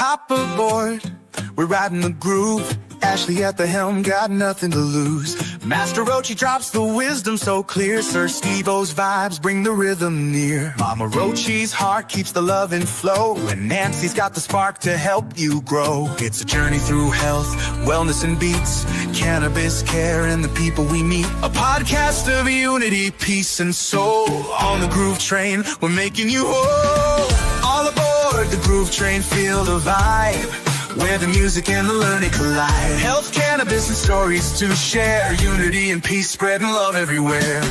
Hop aboard, we're riding the groove. Ashley at the helm, got nothing to lose. Master Rochi drops the wisdom so clear. Sir Steve-O's vibes bring the rhythm near. Mama Rochi's heart keeps the love in flow, and Nancy's got the spark to help you grow. It's a journey through health, wellness and beats, cannabis care and the people we meet. A podcast of unity, peace and soul. On the groove train, we're making you whole. All aboard the groove train, feel the vibe, where the music and the learning collide. Health, cannabis, and stories to share. Unity and peace, spreading love everywhere.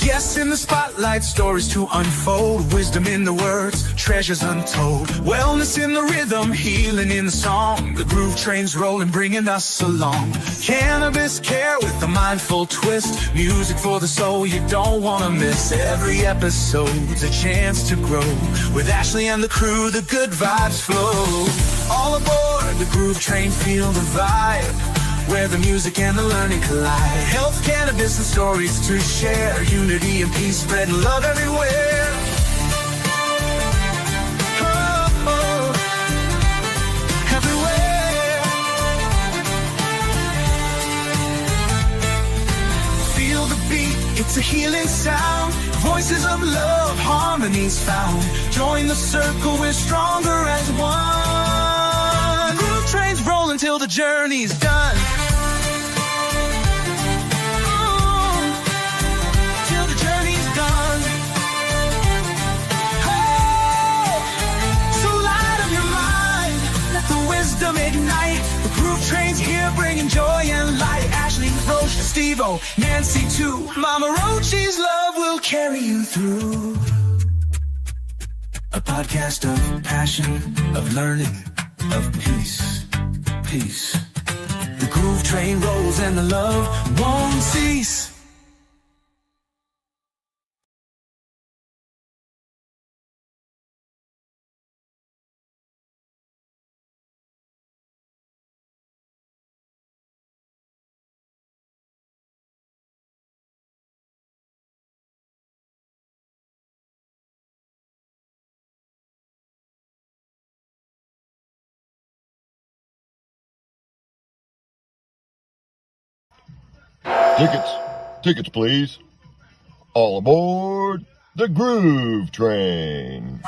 Guests in the spotlight, stories to unfold. Wisdom in the words, treasures untold. Wellness in the rhythm, healing in the song. The groove train's rolling, bringing us along. Cannabis care with a mindful twist. Music for the soul you don't want to miss. Every episode's a chance to grow. With Ashley and the crew, the good vibes flow. All aboard the groove train, feel the vibe, where the music and the learning collide. Health, cannabis, and stories to share. Unity and peace, spreading love everywhere. Oh, oh, everywhere. Feel the beat, it's a healing sound. Voices of love, harmonies found. Join the circle, we're stronger as one. Groove trains rolling till the journey's done. Ignite, the groove train's here bringing joy and light. Ashley, Roche, Steve-O, Nancy too. Mama Rochi's love will carry you through. A podcast of passion, of learning, of peace, peace. The groove train rolls and the love won't cease. Tickets, please. All aboard the Groove Train.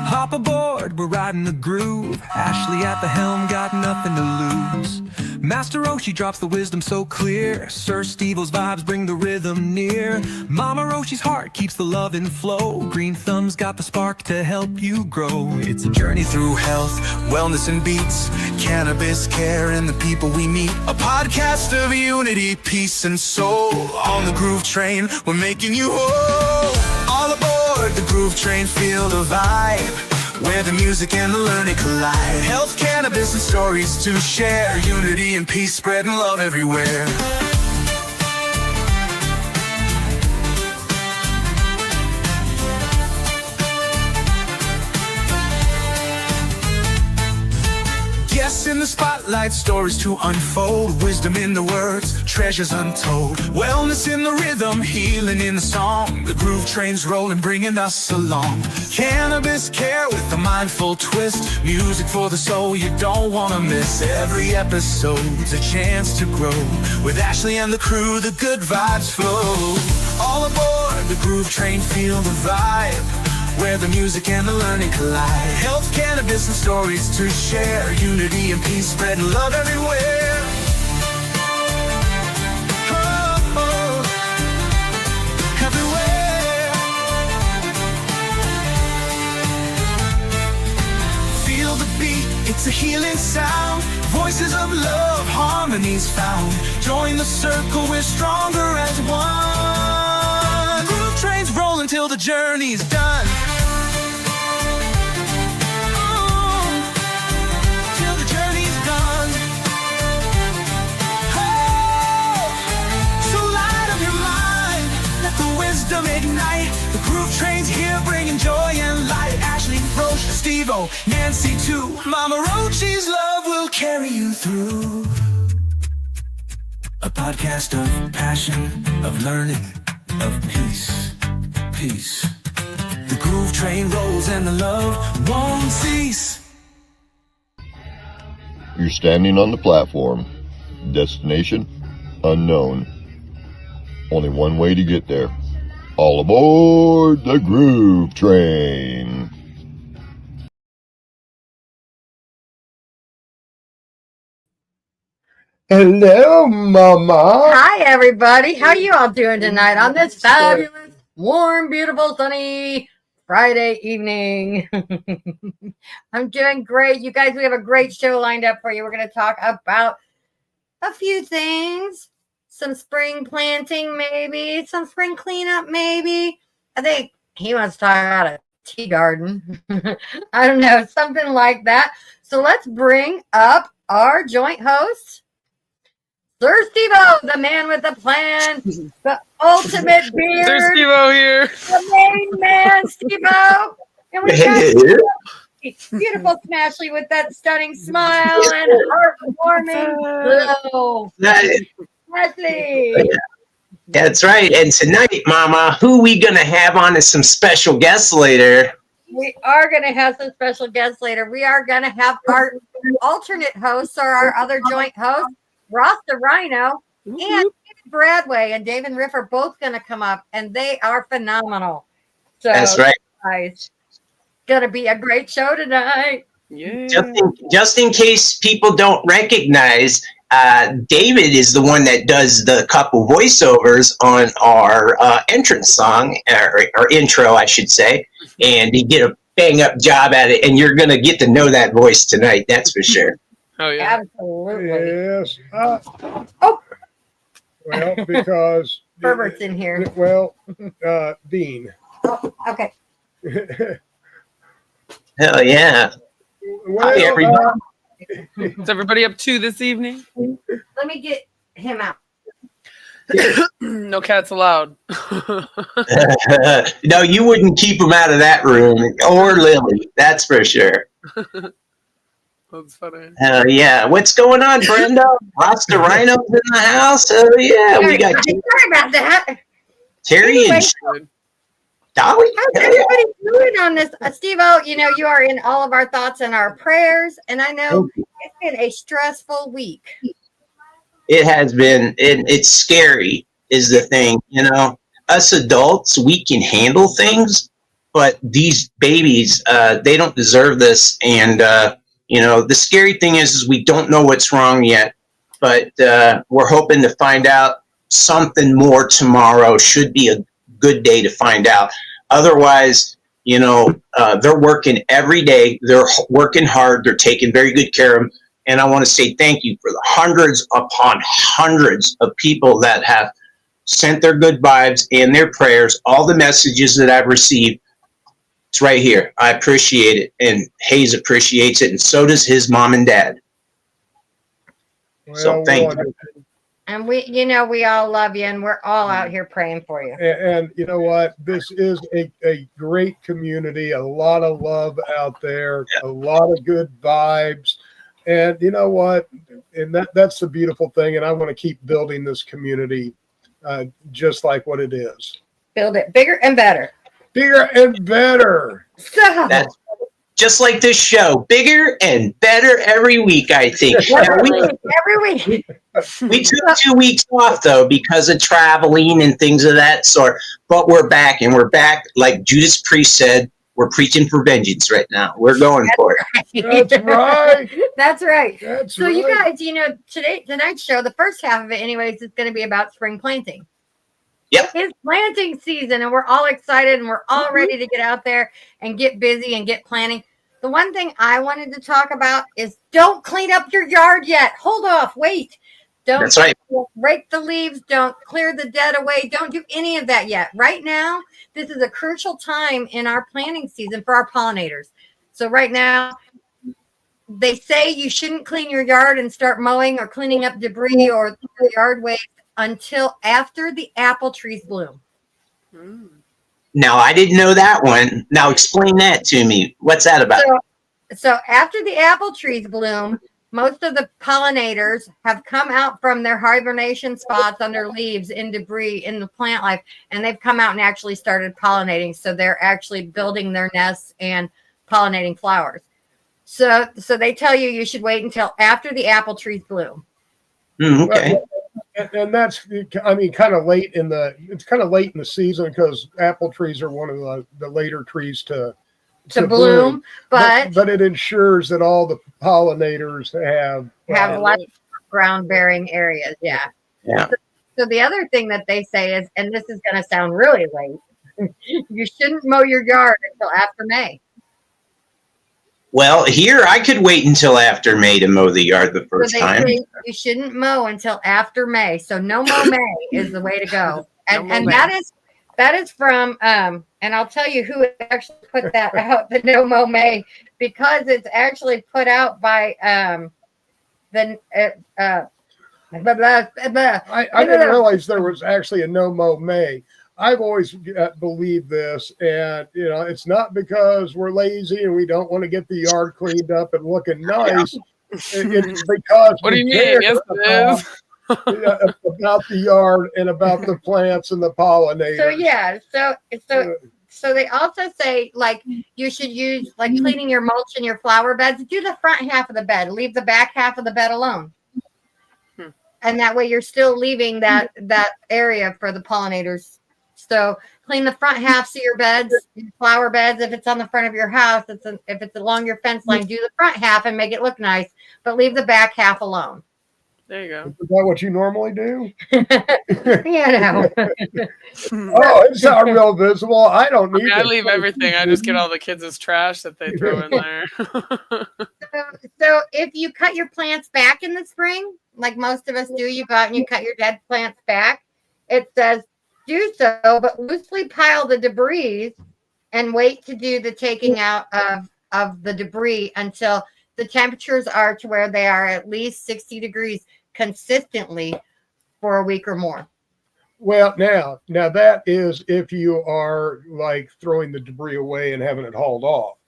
Hop aboard, we're riding the groove. Ashley at the helm, got nothing to lose. Master Rochi drops the wisdom so clear. Sir Steve-O's vibes bring the rhythm near. Mama Rochi's heart keeps the love in flow. Green Thumb's got the spark to help you grow. It's a journey through health, wellness and beats, cannabis care and the people we meet. A podcast of unity, peace and soul. On the groove train, we're making you whole. All aboard the groove train, feel the vibe, where the music and the learning collide. Health, cannabis, and stories to share. Unity and peace, spreading love everywhere. Guests in the spotlight, stories to unfold. Wisdom in the words, treasures untold. Wellness in the rhythm, healing in the song. The groove train's rolling, bringing us along. Cannabis care with a mindful twist. Music for the soul you don't want to miss. Every episode's a chance to grow. With Ashley and the crew, the good vibes flow. All aboard the groove train, feel the vibe, where the music and the learning collide. Health, cannabis, and stories to share. Unity and peace, spreading love everywhere. Oh, oh, everywhere. Feel the beat, it's a healing sound. Voices of love, harmonies found. Join the circle, we're stronger as one. Groove trains rolling till the journey's done. Ignite, the groove train's here bringing joy and light. Ashley, Roche, Steve-O, Nancy too. Mama Rochi's love will carry you through. podcast of passion, of learning, of peace. Peace. The groove train rolls and the love won't cease. You're standing on the platform. Destination unknown. Only one way to get there. All aboard the Groove Train. Hello, Mama. Hi, everybody. How you all doing tonight on this fabulous, warm, beautiful, sunny Friday evening? I'm doing great. You guys, we have a great show lined up for you. We're going to talk about a few things. Some spring planting, maybe. Some spring cleanup, maybe. I think he wants to talk about a tea garden. I don't know, something like that. So let's bring up our joint host, Sir Steve-O, the man with the plan, the ultimate beard. Sir Steve-O here. The main man, Steve-O. And we got beautiful Smashley with that stunning smile and heartwarming glow. Smashley. That's right. And tonight, Mama, who we going to have on as some special guests later? We are going to have some special guests later. We are going to have our alternate hosts or our other joint hosts, RASTA, RHINO, and BRADWAY and Dave and Riff are both going to come up, and they are phenomenal. So, that's right. Guys, going to be a great show tonight. Yeah. Just in case people don't recognize, David is the one that does the couple voiceovers on our entrance song, or intro, I should say, and he did a bang-up job at it, and you're going to get to know that voice tonight, that's for sure. Oh, yeah. Absolutely. Yes. Oh. Well, because Herbert's in here. Well, Dean. Oh, okay. Hell yeah. Well, Hi, everybody. What's everybody up to this evening? Let me get him out. No cats allowed. No, you wouldn't keep him out of that room, or Lily, that's for sure. That's funny. Yeah. What's going on, Brenda? Rasta Rhino's in the house. Oh, yeah. We got Sorry about that. Terry Anyway, and Dolly. how's everybody doing on this? Steve-O, you know, you are in all of our thoughts and our prayers, and I know it's been a stressful week. It has been, it's scary is the thing, you know. Us adults, we can handle things, but these babies, they don't deserve this. And, you know, the scary thing is we don't know what's wrong yet, but we're hoping to find out something more tomorrow. Should be a good day to find out. Otherwise, you know, they're working every day. They're working hard. They're taking very good care of them. And I want to say thank you for the hundreds upon hundreds of people that have sent their good vibes and their prayers, all the messages that I've received. It's right here. I appreciate it. And Hayes appreciates it. And so does his mom and dad. So thank you. And we, you know, we all love you, and we're all out here praying for you. And you know what? This is a great community, a lot of love out there, a lot of good vibes. And you know what? And that's the beautiful thing. And I want to keep building this community just like what it is. Build it bigger and better. Bigger and better. So, That's just like this show, bigger and better every week, I think. every week. We took 2 weeks off, though, because of traveling and things of that sort. But we're back, and we're back, like Judas Priest said, we're preaching for vengeance right now. We're going for it. That's right. That's right. That's So right. you guys, you know, tonight's show, the first half of it anyways, is going to be about spring planting. Yep. It's planting season, and we're all excited, and we're all ready to get out there and get busy and get planting. The one thing I wanted to talk about is don't clean up your yard yet. Hold off. Wait. Don't That's right. rake the leaves. Don't clear the dead away. Don't do any of that yet. Right now, this is a crucial time in our planting season for our pollinators. So right now, they say you shouldn't clean your yard and start mowing or cleaning up debris or yard waste until after the apple trees bloom. Now, I didn't know that one. Now, explain that to me. What's that about? So after the apple trees bloom, most of the pollinators have come out from their hibernation spots under leaves in debris in the plant life, and they've come out and actually started pollinating. So they're actually building their nests and pollinating flowers. So they tell you should wait until after the apple trees bloom. Okay. And that's, I mean, kind of late in the season, because apple trees are one of the later trees to bloom, but it ensures that all the pollinators have lots of ground bearing areas. Yeah. So the other thing that they say is, and this is going to sound really late, you shouldn't mow your yard until after May. Well, here I could wait until after May to mow the yard the first time. Say you shouldn't mow until after May. So no mow May is the way to go. And that is from and I'll tell you who actually put that out, the no mow May, because it's actually put out by I didn't realize there was actually a no mow May. I've always believed this, and it's not because we're lazy and we don't want to get the yard cleaned up and looking nice. It's because what do you mean? Yes, it is. About the yard and about the plants and the pollinators. So yeah, so they also say, like, you should use, like, cleaning your mulch and your flower beds. Do the front half of the bed. Leave the back half of the bed alone. And that way you're still leaving that area for the pollinators. So clean the front halves of your beds, your flower beds. If it's on the front of your house, if it's along your fence line, do the front half and make it look nice, but leave the back half alone. There you go. Is that what you normally do? Yeah, Oh, it's not real visible. I don't need I leave everything. I just get all the kids' trash that they throw in there. So if you cut your plants back in the spring, like most of us do, you go out and you cut your dead plants back. It says do so, but loosely pile the debris and wait to do the taking out of the debris until the temperatures are to where they are at least 60 degrees consistently for a week or more. Well, now that is if you are like throwing the debris away and having it hauled off.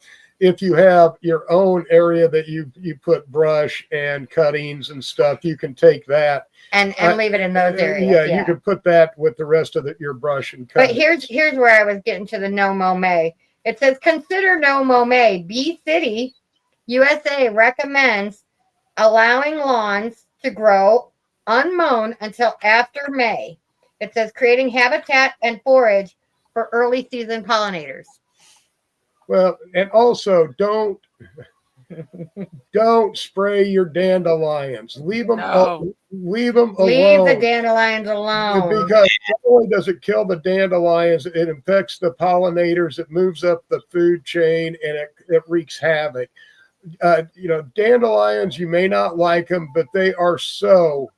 If you have your own area that you put brush and cuttings and stuff, you can take that and leave it in those areas. Yeah, you can put that with the rest of your brush and cuttings. But here's where I was getting to the no mow May. It says consider no mow May. Bee City, USA recommends allowing lawns to grow unmown until after May. It says creating habitat and forage for early season pollinators. Well, and also don't spray your dandelions. Leave them alone. Leave the dandelions alone. Because not only does it kill the dandelions, it infects the pollinators, it moves up the food chain, and it wreaks havoc. Dandelions, you may not like them, but they are so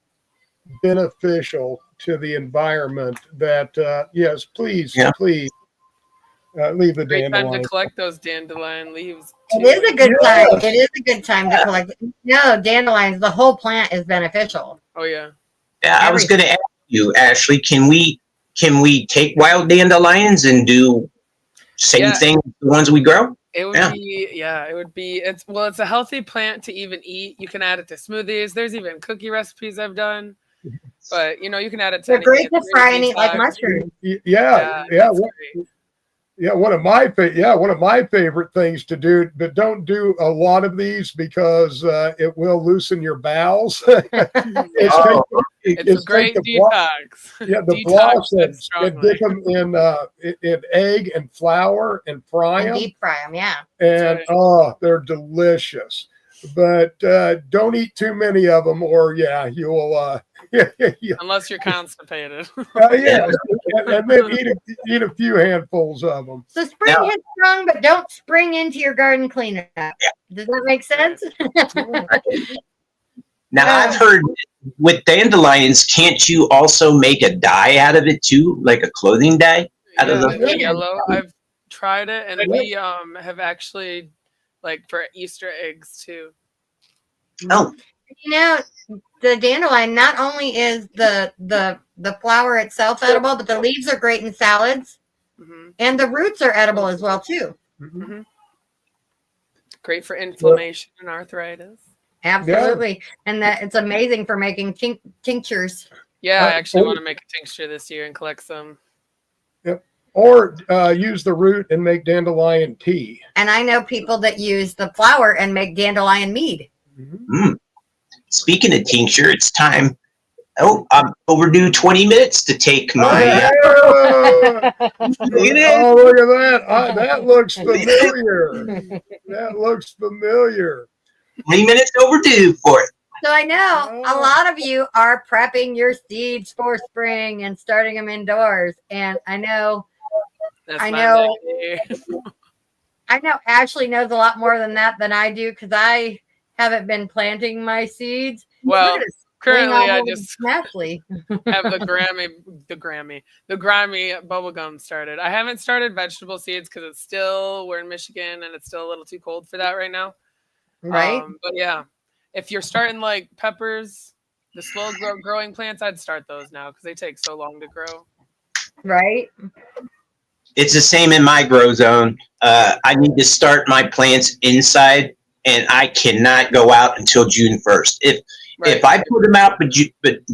beneficial to the environment that yes, please leave the Great dandelion. time to collect those dandelion leaves. It is a good time. It is a good time to collect. No, dandelions, the whole plant is beneficial. Oh yeah. Yeah, I was going to ask you, Ashley, can we take wild dandelions and do same thing with the ones we grow? It would be, it's a healthy plant to even eat. You can add it to smoothies. There's even cookie recipes I've done. But you can add it to They're great to fry and eat like mushrooms. Yeah, one of my favorite things to do, but don't do a lot of these because it will loosen your bowels. It's a great detox. The blossoms. Dip them in egg and flour and fry them. Deep fry them, yeah. And they're delicious. But don't eat too many of them, or you will. Unless you're constipated. And then eat a few handfuls of them. So spring hits strong, but don't spring into your garden cleanup. Does that make sense? Now, I've heard with dandelions, can't you also make a dye out of it too, like a clothing dye out of the yellow? I've tried it, and we have actually, like, for Easter eggs too. Oh. The dandelion, not only is the flower itself edible, but the leaves are great in salads, and the roots are edible as well too. Great for inflammation and arthritis. Absolutely. And that it's amazing for making tinctures. Yeah, I actually want to make a tincture this year and collect some. Yep. Or use the root and make dandelion tea. And I know people that use the flower and make dandelion mead. Speaking of tincture, it's time. Oh, I'm overdue 20 minutes to take my. Look at that. That looks familiar. That looks familiar. 20 minutes overdue for it. So I know a lot of you are prepping your seeds for spring and starting them indoors. And I know Ashley knows a lot more than that than I do, because I haven't been planting my seeds. Well, currently I just Ashley have the Grammy bubble gum started. I haven't started vegetable seeds because we're in Michigan and it's still a little too cold for that right now. Right. But yeah, if you're starting like peppers, the slow growing plants, I'd start those now because they take so long to grow. Right. It's the same in my grow zone. I need to start my plants inside, and I cannot go out until June 1st. If I put them out but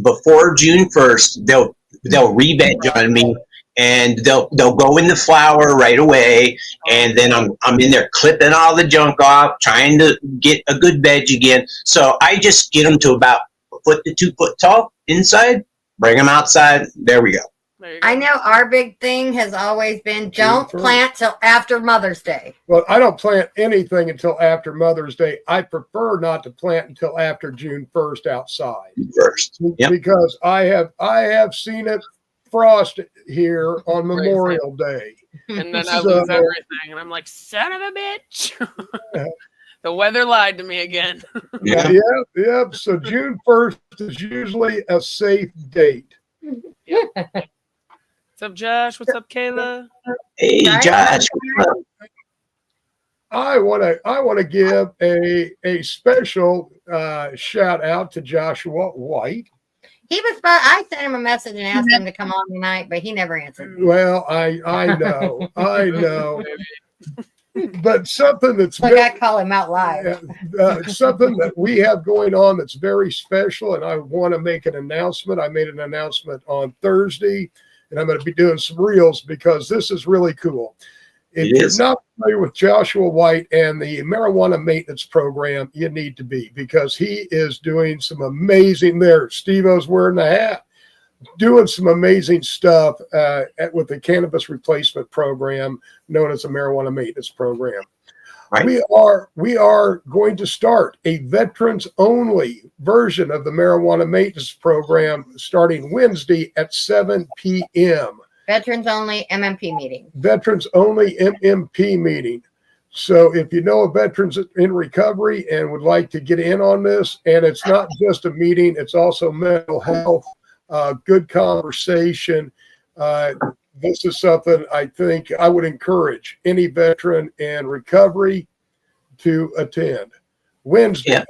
before June 1st, they'll re-veg on me, and they'll go in the flower right away. And then I'm in there clipping all the junk off, trying to get a good veg again. So I just get them to about a foot to 2 foot tall inside, bring them outside. There we go. I know our big thing has always been don't plant till after Mother's Day. Well, I don't plant anything until after Mother's Day. I prefer not to plant until after June 1st outside. Because I have seen it frost here on Memorial Day. And then I lose everything. And I'm like, son of a bitch. The weather lied to me again. Yep. So June 1st is usually a safe date. What's up, Josh? What's up, Kayla? Hey, Josh. I want to give a special shout out to Joshua White. I sent him a message and asked him to come on tonight, but he never answered. Well, I know. But something that's I call him out live. Something that we have going on that's very special, and I want to make an announcement. I made an announcement on Thursday, and I'm going to be doing some reels because this is really cool. If you're not familiar with Joshua White and the marijuana maintenance program, you need to be, because he is doing some amazing Steve-O's wearing the hat, doing some amazing stuff with the cannabis replacement program known as the marijuana maintenance program. Right. We are going to start a veterans only version of the marijuana maintenance program starting Wednesday at 7 p.m. Veterans only MMP meeting. Veterans only MMP meeting. So if you know a veteran's in recovery and would like to get in on this, and it's not just a meeting, it's also mental health, good conversation. This is something I think I would encourage any veteran in recovery to attend. Wednesday,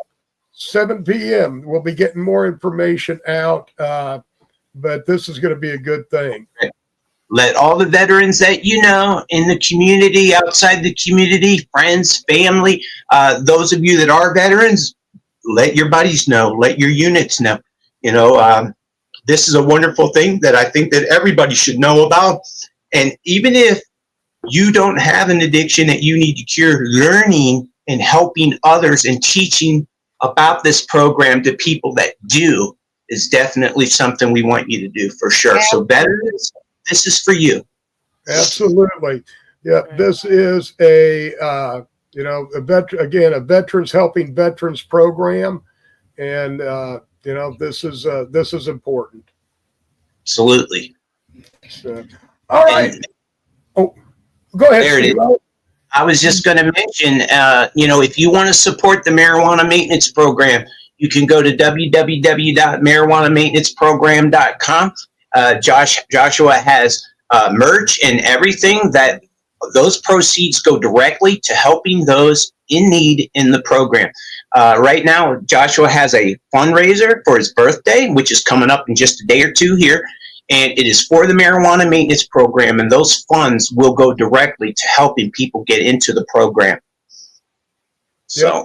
7 p.m. We'll be getting more information out, but this is going to be a good thing. Let all the veterans that you know in the community, outside the community, friends, family, those of you that are veterans, let your buddies know, let your units know. This is a wonderful thing that I think that everybody should know about. And even if you don't have an addiction that you need to cure, learning and helping others and teaching about this program to people that do is definitely something we want you to do for sure. So veterans, this is for you. Absolutely. Yeah, this is a veterans helping veterans program. And this is important. Absolutely. So, all right. Go ahead. There it is. I was just going to mention, if you want to support the marijuana maintenance program, you can go to www.marijuanamaintenanceprogram.com. Joshua has merch and everything that those proceeds go directly to helping those in need in the program. Right now, Joshua has a fundraiser for his birthday, which is coming up in just a day or two here. And it is for the marijuana maintenance program. And those funds will go directly to helping people get into the program. So,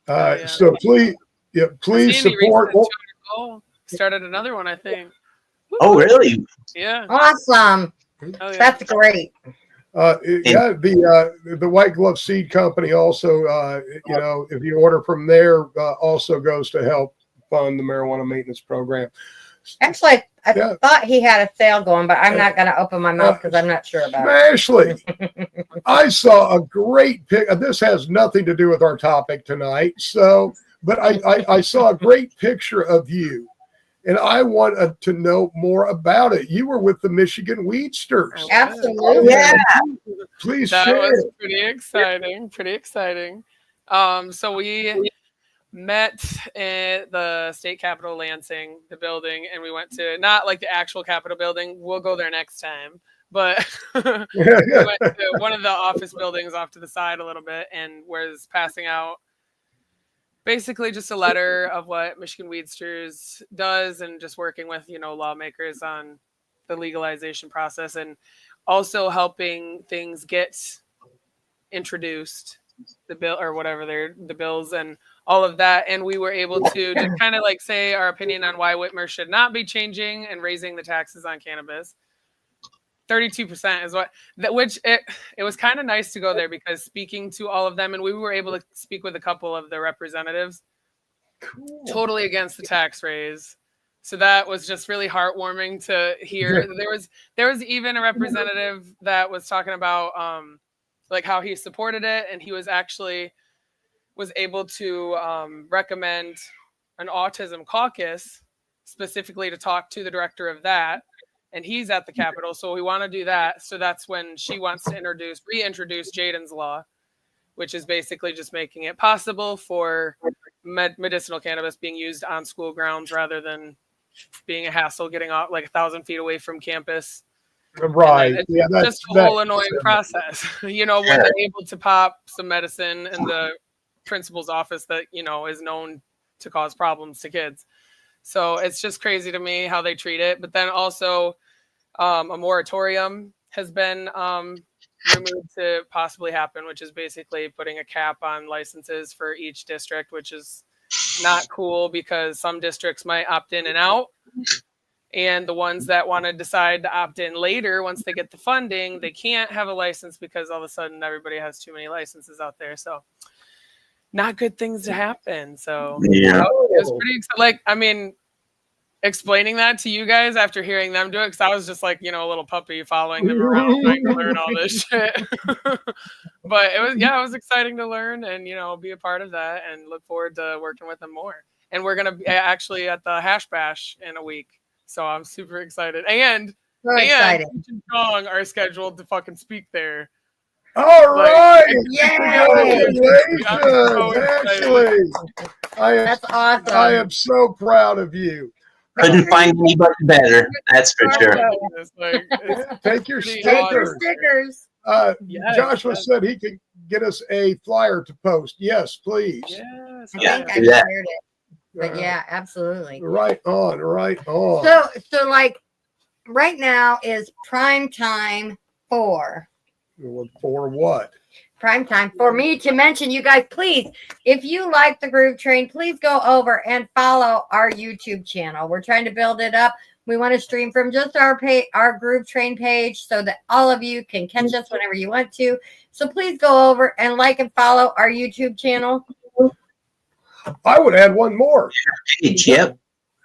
Yeah. So please Sandy reached support. the 200 goal. Started another one, I think. Oh, really? Yeah. Awesome. Oh, yeah. That's great. Yeah, the White Glove Seed Company also, if you order from there, also goes to help fund the marijuana maintenance program. Actually, I Yeah. thought he had a sale going, but I'm not going to open my mouth because I'm not sure about it. Ashley, I saw a great pic. This has nothing to do with our topic tonight. But I saw a great picture of you, and I wanted to know more about it. You were with the Michigan Weedsters. Absolutely. Yeah. Please That share. was pretty exciting. Pretty exciting. So we met at the state capitol Lansing, the building, and we went to not like the actual Capitol building. We'll go there next time. But we went to one of the office buildings off to the side a little bit and was passing out basically just a letter of what Michigan Weedsters does and just working with, lawmakers on the legalization process and also helping things get introduced, the bill or whatever the bills and all of that. And we were able to just kind of like say our opinion on why Whitmer should not be changing and raising the taxes on cannabis. 32% is which it was kind of nice to go there because speaking to all of them, and we were able to speak with a couple of the representatives totally against the tax raise. So that was just really heartwarming to hear. There was even a representative that was talking about like how he supported it, and he was able to recommend an autism caucus specifically to talk to the director of that. And he's at the Capitol, so we want to do that. So that's when she wants to reintroduce Jaden's Law, which is basically just making it possible for medicinal cannabis being used on school grounds rather than being a hassle getting out like 1,000 feet away from campus. Right. It's just a whole annoying process. When they're able to pop some medicine in the principal's office that, is known to cause problems to kids. So it's just crazy to me how they treat it. But then also a moratorium has been removed to possibly happen, which is basically putting a cap on licenses for each district, which is not cool because some districts might opt in and out. And the ones that want to decide to opt in later, once they get the funding, they can't have a license because all of a sudden everybody has too many licenses out there. So not good things to happen. So Yeah. it was pretty exciting. Explaining that to you guys after hearing them do it, because I was just like, a little puppy following them around trying to learn all this shit. But it was exciting to learn and, be a part of that and look forward to working with them more. And we're going to be actually at the Hash Bash in a week. So I'm super excited. And Cheech and Chong are scheduled to fucking speak there. All right. Yay! Congratulations, so Ashley. That's awesome. I am so proud of you. Couldn't find anybody better. That's for sure. Take your Pretty stickers. Yes, Joshua said he could get us a flyer to post. Yes, please. Yes. I Yeah, think I do that. shared it. But yeah, absolutely. Right on. So like right now is prime time for what? prime time for me to mention, you guys, please, if you like the Groove Train, please go over and follow our YouTube channel. We're trying to build it up. We want to stream from just our Groove Train page so that all of you can catch us whenever you want to. So please go over and like and follow our YouTube channel. I would add one more. Yep.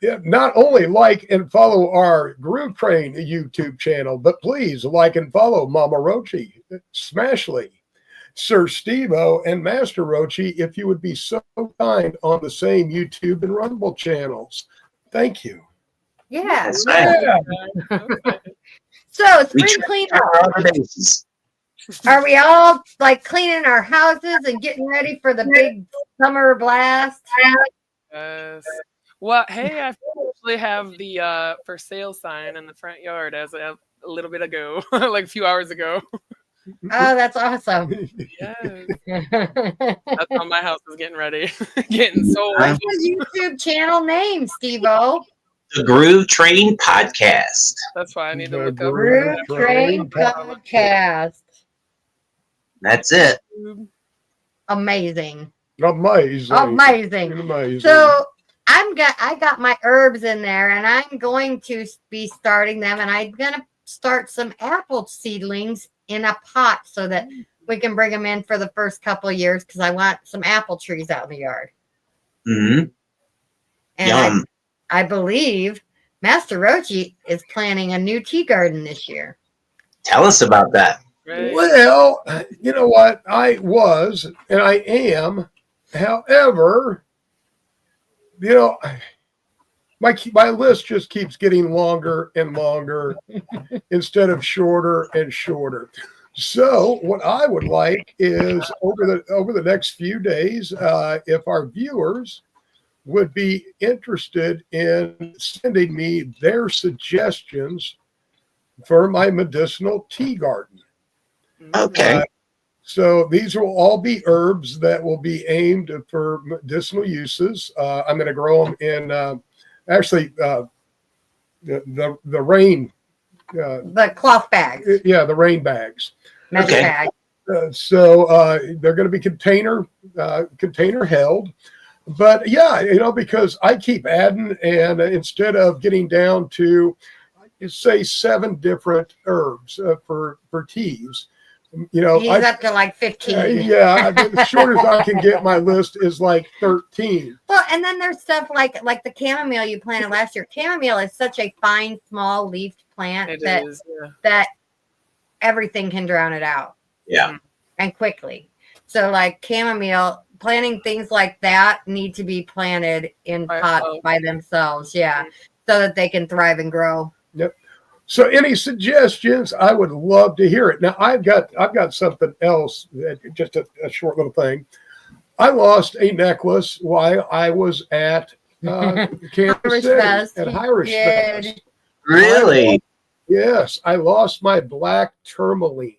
Yeah, not only like and follow our Groove Train YouTube channel, but please like and follow Mama Rochi, Smashley, Sir Steve-O, and Master Rochi, if you would be so kind, on the same YouTube and Rumble channels. Thank you. Yeah. That's right. So We spring try cleanup. our bases. Are we all like cleaning our houses and getting ready for the big summer blast? Yes. Well, hey, I actually have the for sale sign in the front yard as a little bit ago, like a few hours ago. Oh, that's awesome. Yes. That's how my house is getting ready. Getting sold. What's the YouTube channel name, Steve-O? The Groove Train Podcast. That's why I need to The look up. Groove Train Podcast. That's it. Amazing. Amazing. Amazing. Amazing. So I got my herbs in there, and I'm going to be starting them, and I'm gonna start some apple seedlings in a pot so that we can bring them in for the first couple of years because I want some apple trees out in the yard. Mm-hmm. And Yum. I believe Master Rochi is planning a new tea garden this year. Tell us about that. Right. Well, you know what? I was and I am. However, you know, my list just keeps getting longer and longer instead of shorter and shorter. So what I would like is over the next few days, if our viewers would be interested in sending me their suggestions for my medicinal tea garden. Okay. So these will all be herbs that will be aimed for medicinal uses. I'm going to grow them in the rain. The cloth bags. Yeah, the rain bags. Mesh Okay. bag. So they're going to be container held. But yeah, you know, because I keep adding, and instead of getting down to say 7 different herbs for teas, you know, He's up to like 15. yeah, as short as I can get, my list is like 13. Well, and then there's stuff like the chamomile you planted last year. Chamomile is such a fine, small leafed plant It that is, yeah. that everything can drown it out Yeah. and quickly. So like chamomile, planting things like that need to be planted in By pots itself. by themselves, yeah, so that they can thrive and grow. Yep. So any suggestions, I would love to hear it. Now I've got something else, just a short little thing. I lost a necklace while I was at Kansas Irish City, Fest. at Irish Did. Fest. Really? Yes, I lost my black tourmaline.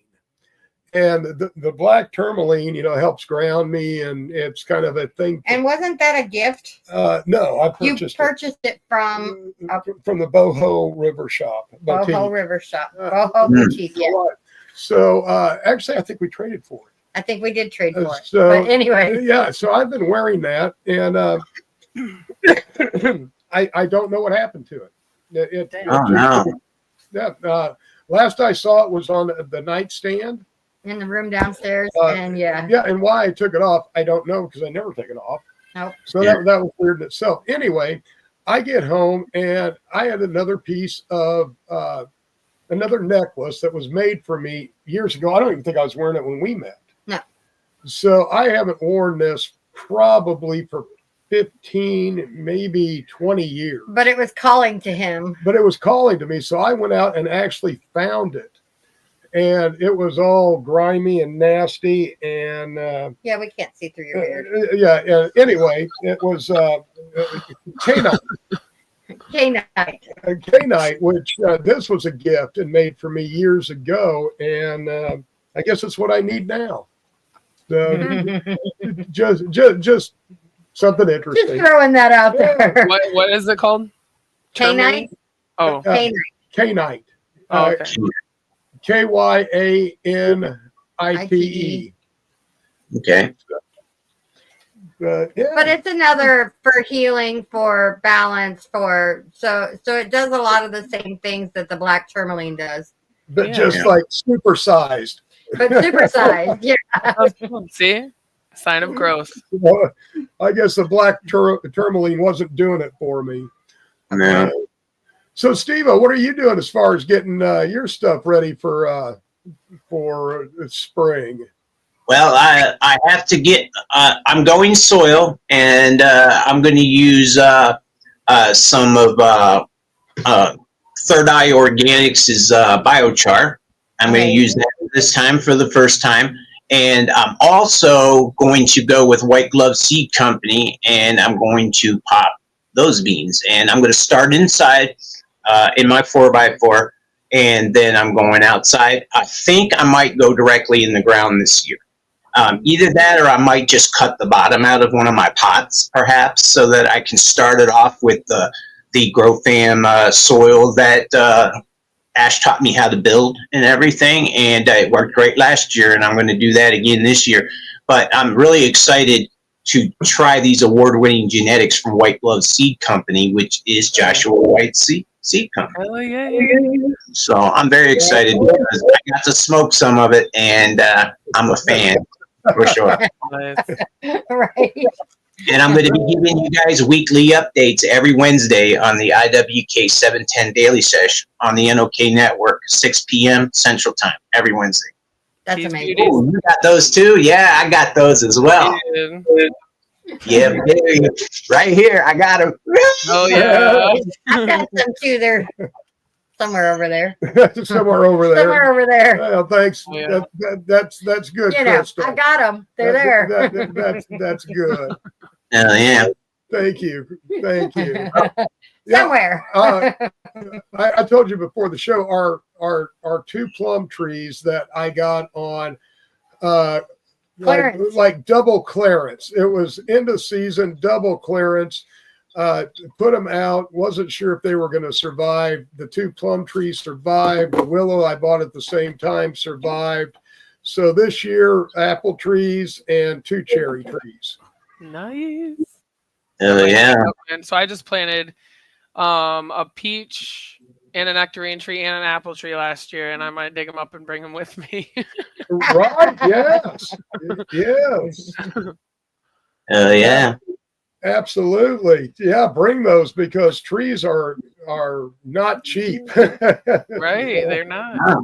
And the black tourmaline, you know, helps ground me, and it's kind of a thing. And wasn't that a gift? No, I You purchased purchased it from from the Boho River Shop. Boho Boutique. River Shop. Uh, Boho Boutique, yeah. So actually, I think we traded for it. I think we did trade for it. So But anyway, yeah, so I've been wearing that, and I don't know what happened to it. Oh, no. Yeah, last I saw it was on the nightstand. in the room downstairs, and yeah. Yeah, and why I took it off, I don't know, because I never take it off. Nope. So that was weird in itself. Anyway, I get home and I had another piece of another necklace that was made for me years ago. I don't even think I was wearing it when we met. No. So I haven't worn this probably for 15, maybe 20 years. But it was calling to him. But it was calling to me. So I went out and actually found it. And it was all grimy and nasty. And Yeah, we can't see through your beard. yeah. Anyway, it was Canite. K-night. Canite, which this was a gift and made for me years ago. And I guess it's what I need now. Just something Just interesting. throwing that out there. What is it called? K-night. Oh, K-night. Canite. oh okay. Kyanite. Okay. Yeah. But it's another for healing, for balance, so it does a lot of the same things that the black tourmaline does, But Yeah. just like supersized. but supersized. Yeah. See, sign of growth. Well, I guess the black tourmaline wasn't doing it for me. No. So, Steve, what are you doing as far as getting your stuff ready for spring? Well, I have to get. I'm going soil, and I'm going to use some of Third Eye Organics' biochar. I'm going to use that this time for the first time, and I'm also going to go with White Glove Seed Company, and I'm going to pop those beans, and I'm going to start inside in my 4x4, and then I'm going outside. I think I might go directly in the ground this year. Either that, or I might just cut the bottom out of one of my pots, perhaps, so that I can start it off with the GrowFam soil that Ash taught me how to build and everything, and it worked great last year, and I'm going to do that again this year. But I'm really excited to try these award-winning genetics from White Glove Seed Company, which is Joshua White's seed company. Oh yeah. So I'm very excited because I got to smoke some of it, and I'm a fan for sure. Nice. Right. And I'm going to be giving you guys weekly updates every Wednesday on the IWK 710 Daily Sesh on the NOK Network, 6 p.m. Central Time, every Wednesday. That's Keith amazing. Beauty. Oh, you got those too? Yeah, I got those as well. Yeah, right here. I got them. Oh yeah. I've got some too. They're somewhere over there. Somewhere over there. Somewhere over there. Well, thanks. Yeah. That's good, You know, Crystal. I got them. They're there. That's good. Oh yeah. Thank you. Thank you. Somewhere. I told you before the show, our 2 plum trees that I got on Clearance. like double clearance. It was end of season, double clearance. Put them out. Wasn't sure if they were going to survive. The 2 plum trees survived. The willow I bought at the same time survived. So this year, apple trees and 2 cherry trees. Nice. Oh yeah. And so I just planted a peach and a nectarine tree and an apple tree last year, and I might dig them up and bring them with me. Right? Yes. Yes. Oh yeah. Absolutely. Yeah, bring those because trees are not cheap. Right? They're not.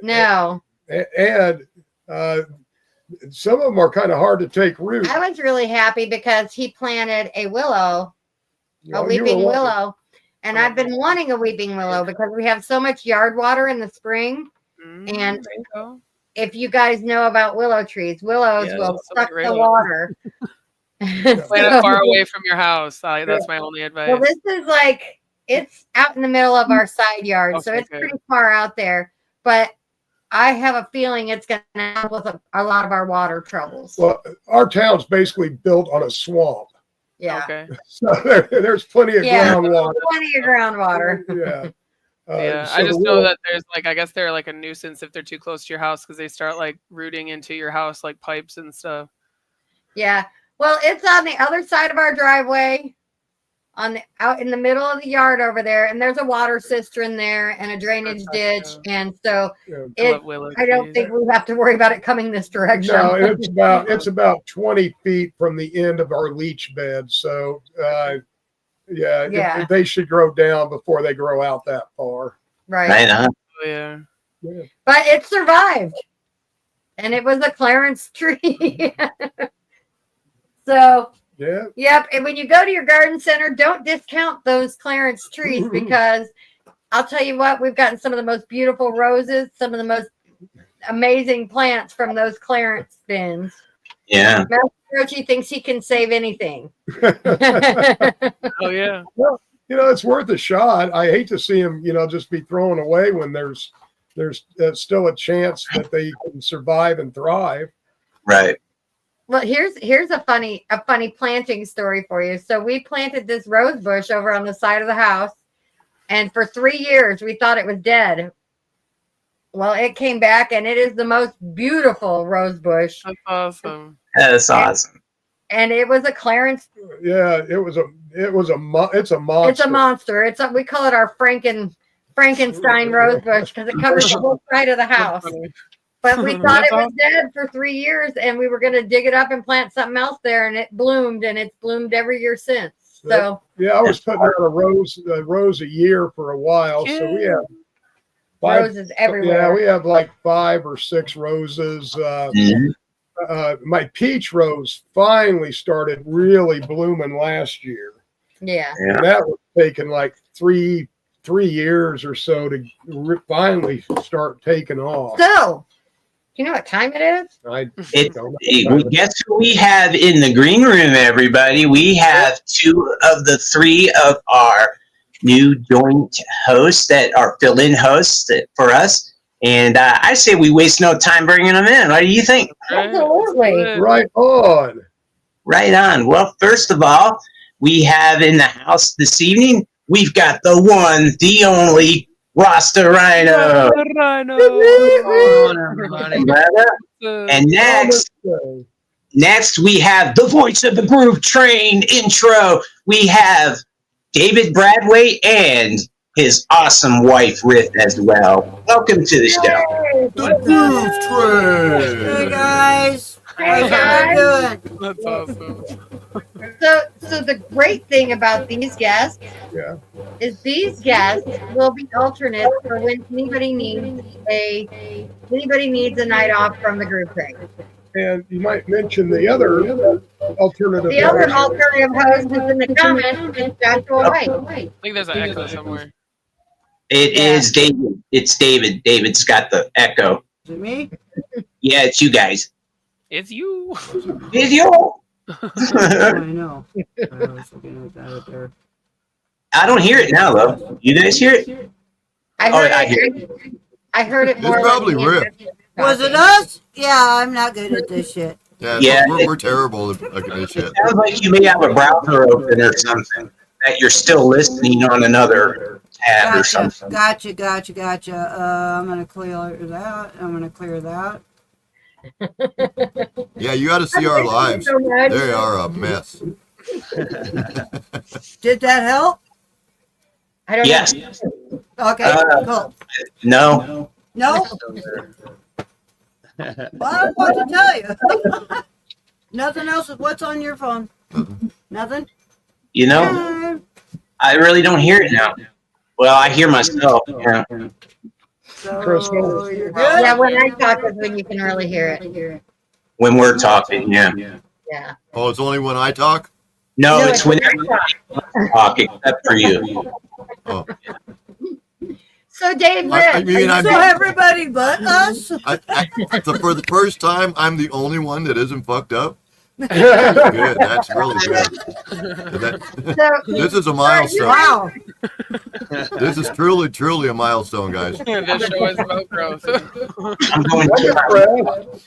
No. And some of them are kind of hard to take root. I was really happy because he planted a willow, You a know, you weeping were wanting- willow. And I've been wanting a weeping willow because we have so much yard water in the spring. And there you go. if you guys know about willow trees, willows Yeah, will that's suck great. the water. Plant it far away from your house. That's my only advice. Well, this is like, it's out in the middle of our side yard. So Okay, it's good. pretty far out there. But I have a feeling it's going to help with a lot of our water troubles. Well, our town's basically built on a swamp. Yeah. Okay. So there's plenty of Yeah. groundwater. Plenty of groundwater. Yeah. Yeah, So I just the know willow- that there's like, I guess they're like a nuisance if they're too close to your house because they start like rooting into your house like pipes and stuff. Yeah. Well, it's on the other side of our driveway, out in the middle of the yard over there, and there's a water cistern there and a drainage ditch, and so Yeah. I don't think we have to worry about it coming this direction. No, it's about 20 feet from the end of our leach bed. So Yeah. they should grow down before they grow out that far. Right. Right on. Oh, yeah. But it survived, and it was a Clarence tree. So, Yeah. yep. And when you go to your garden center, don't discount those Clarence trees because I'll tell you what, we've gotten some of the most beautiful roses, some of the most amazing plants from those Clarence bins. Yeah. Master Rochi thinks he can save anything. Oh, yeah. Well, it's worth a shot. I hate to see them, just be thrown away when there's still a chance that they can survive and thrive. Right. Well, here's a funny planting story for you. So we planted this rose bush over on the side of the house, and for 3 years we thought it was dead. Well, it came back, and it is the most beautiful rose bush. That's awesome. That's awesome. And it was a Clarence. Yeah, it's a monster. It's a monster. We call it our Frankenstein rose bush because it covers the whole side of the house. But we thought it was dead for 3 years, and we were going to dig it up and plant something else there, and it bloomed, and it's bloomed every year since. So yeah, I was putting out a rose a year for a while. So we have roses everywhere. Yeah, we have like 5 or 6 roses. My peach rose finally started really blooming last year. Yeah. And that was taking like three years or so to finally start taking off. So, do you know what time it is? Guess who we have in the green room, everybody? We have 2 of the 3 of our new joint hosts that are fill-in hosts for us. And I say we waste no time bringing them in. What do you think? Absolutely. Right on. Right on. Well, first of all, we have in the house this evening, we've got the one, the only RASTA RHINO. RHINO. And next, Next, we have the voice of the groove train intro. We have David Bradway and his awesome wife, Riff, as well. Welcome to the show. The Groove Hey Train. guys. Hey, How's guys. everybody doing? That's awesome. So the great thing about these guests Yeah. is these guests will be alternates for when anybody needs a night off from the group train. And you might mention the other alternative. The other host. alternative host is in the comments is Joshua White. I think there's an echo somewhere. It is David. It's David. David's got the echo. Is it me? Yeah, it's you guys. It's you. It's you. I know. I was looking at that up there. I don't hear it now, though. You guys hear it? I Oh, heard I it. hear I heard it It's more. probably than Rip. Was it us? Yeah, I'm not good at this shit. Yeah, Yeah. we're terrible at looking at this shit. Sounds like you may have a browser open or something that you're still listening on another tab or something. Gotcha. I'm gonna clear that. Yeah, you got to see our lives. So much. They are a mess. Did that help? I don't Yes. know. Okay, cool. No. No? Well, I don't want to tell you. Nothing else. What's on your phone? Nothing? You know, I really don't hear it now. Well, I hear myself. Yeah. So, Chris, no. you're good? Yeah, when I talk is when you can really hear it. When we're talking, yeah. Yeah. Oh, it's only when I talk? No, No, it's it's when when I everybody's talking, except for you. Oh, So Dave, I Rick, mean, So everybody but us? so for the first time, I'm the only one that isn't fucked up. Good, that's really good. This is a milestone. Wow. This is truly a milestone, guys. This show is about growth. I'm going to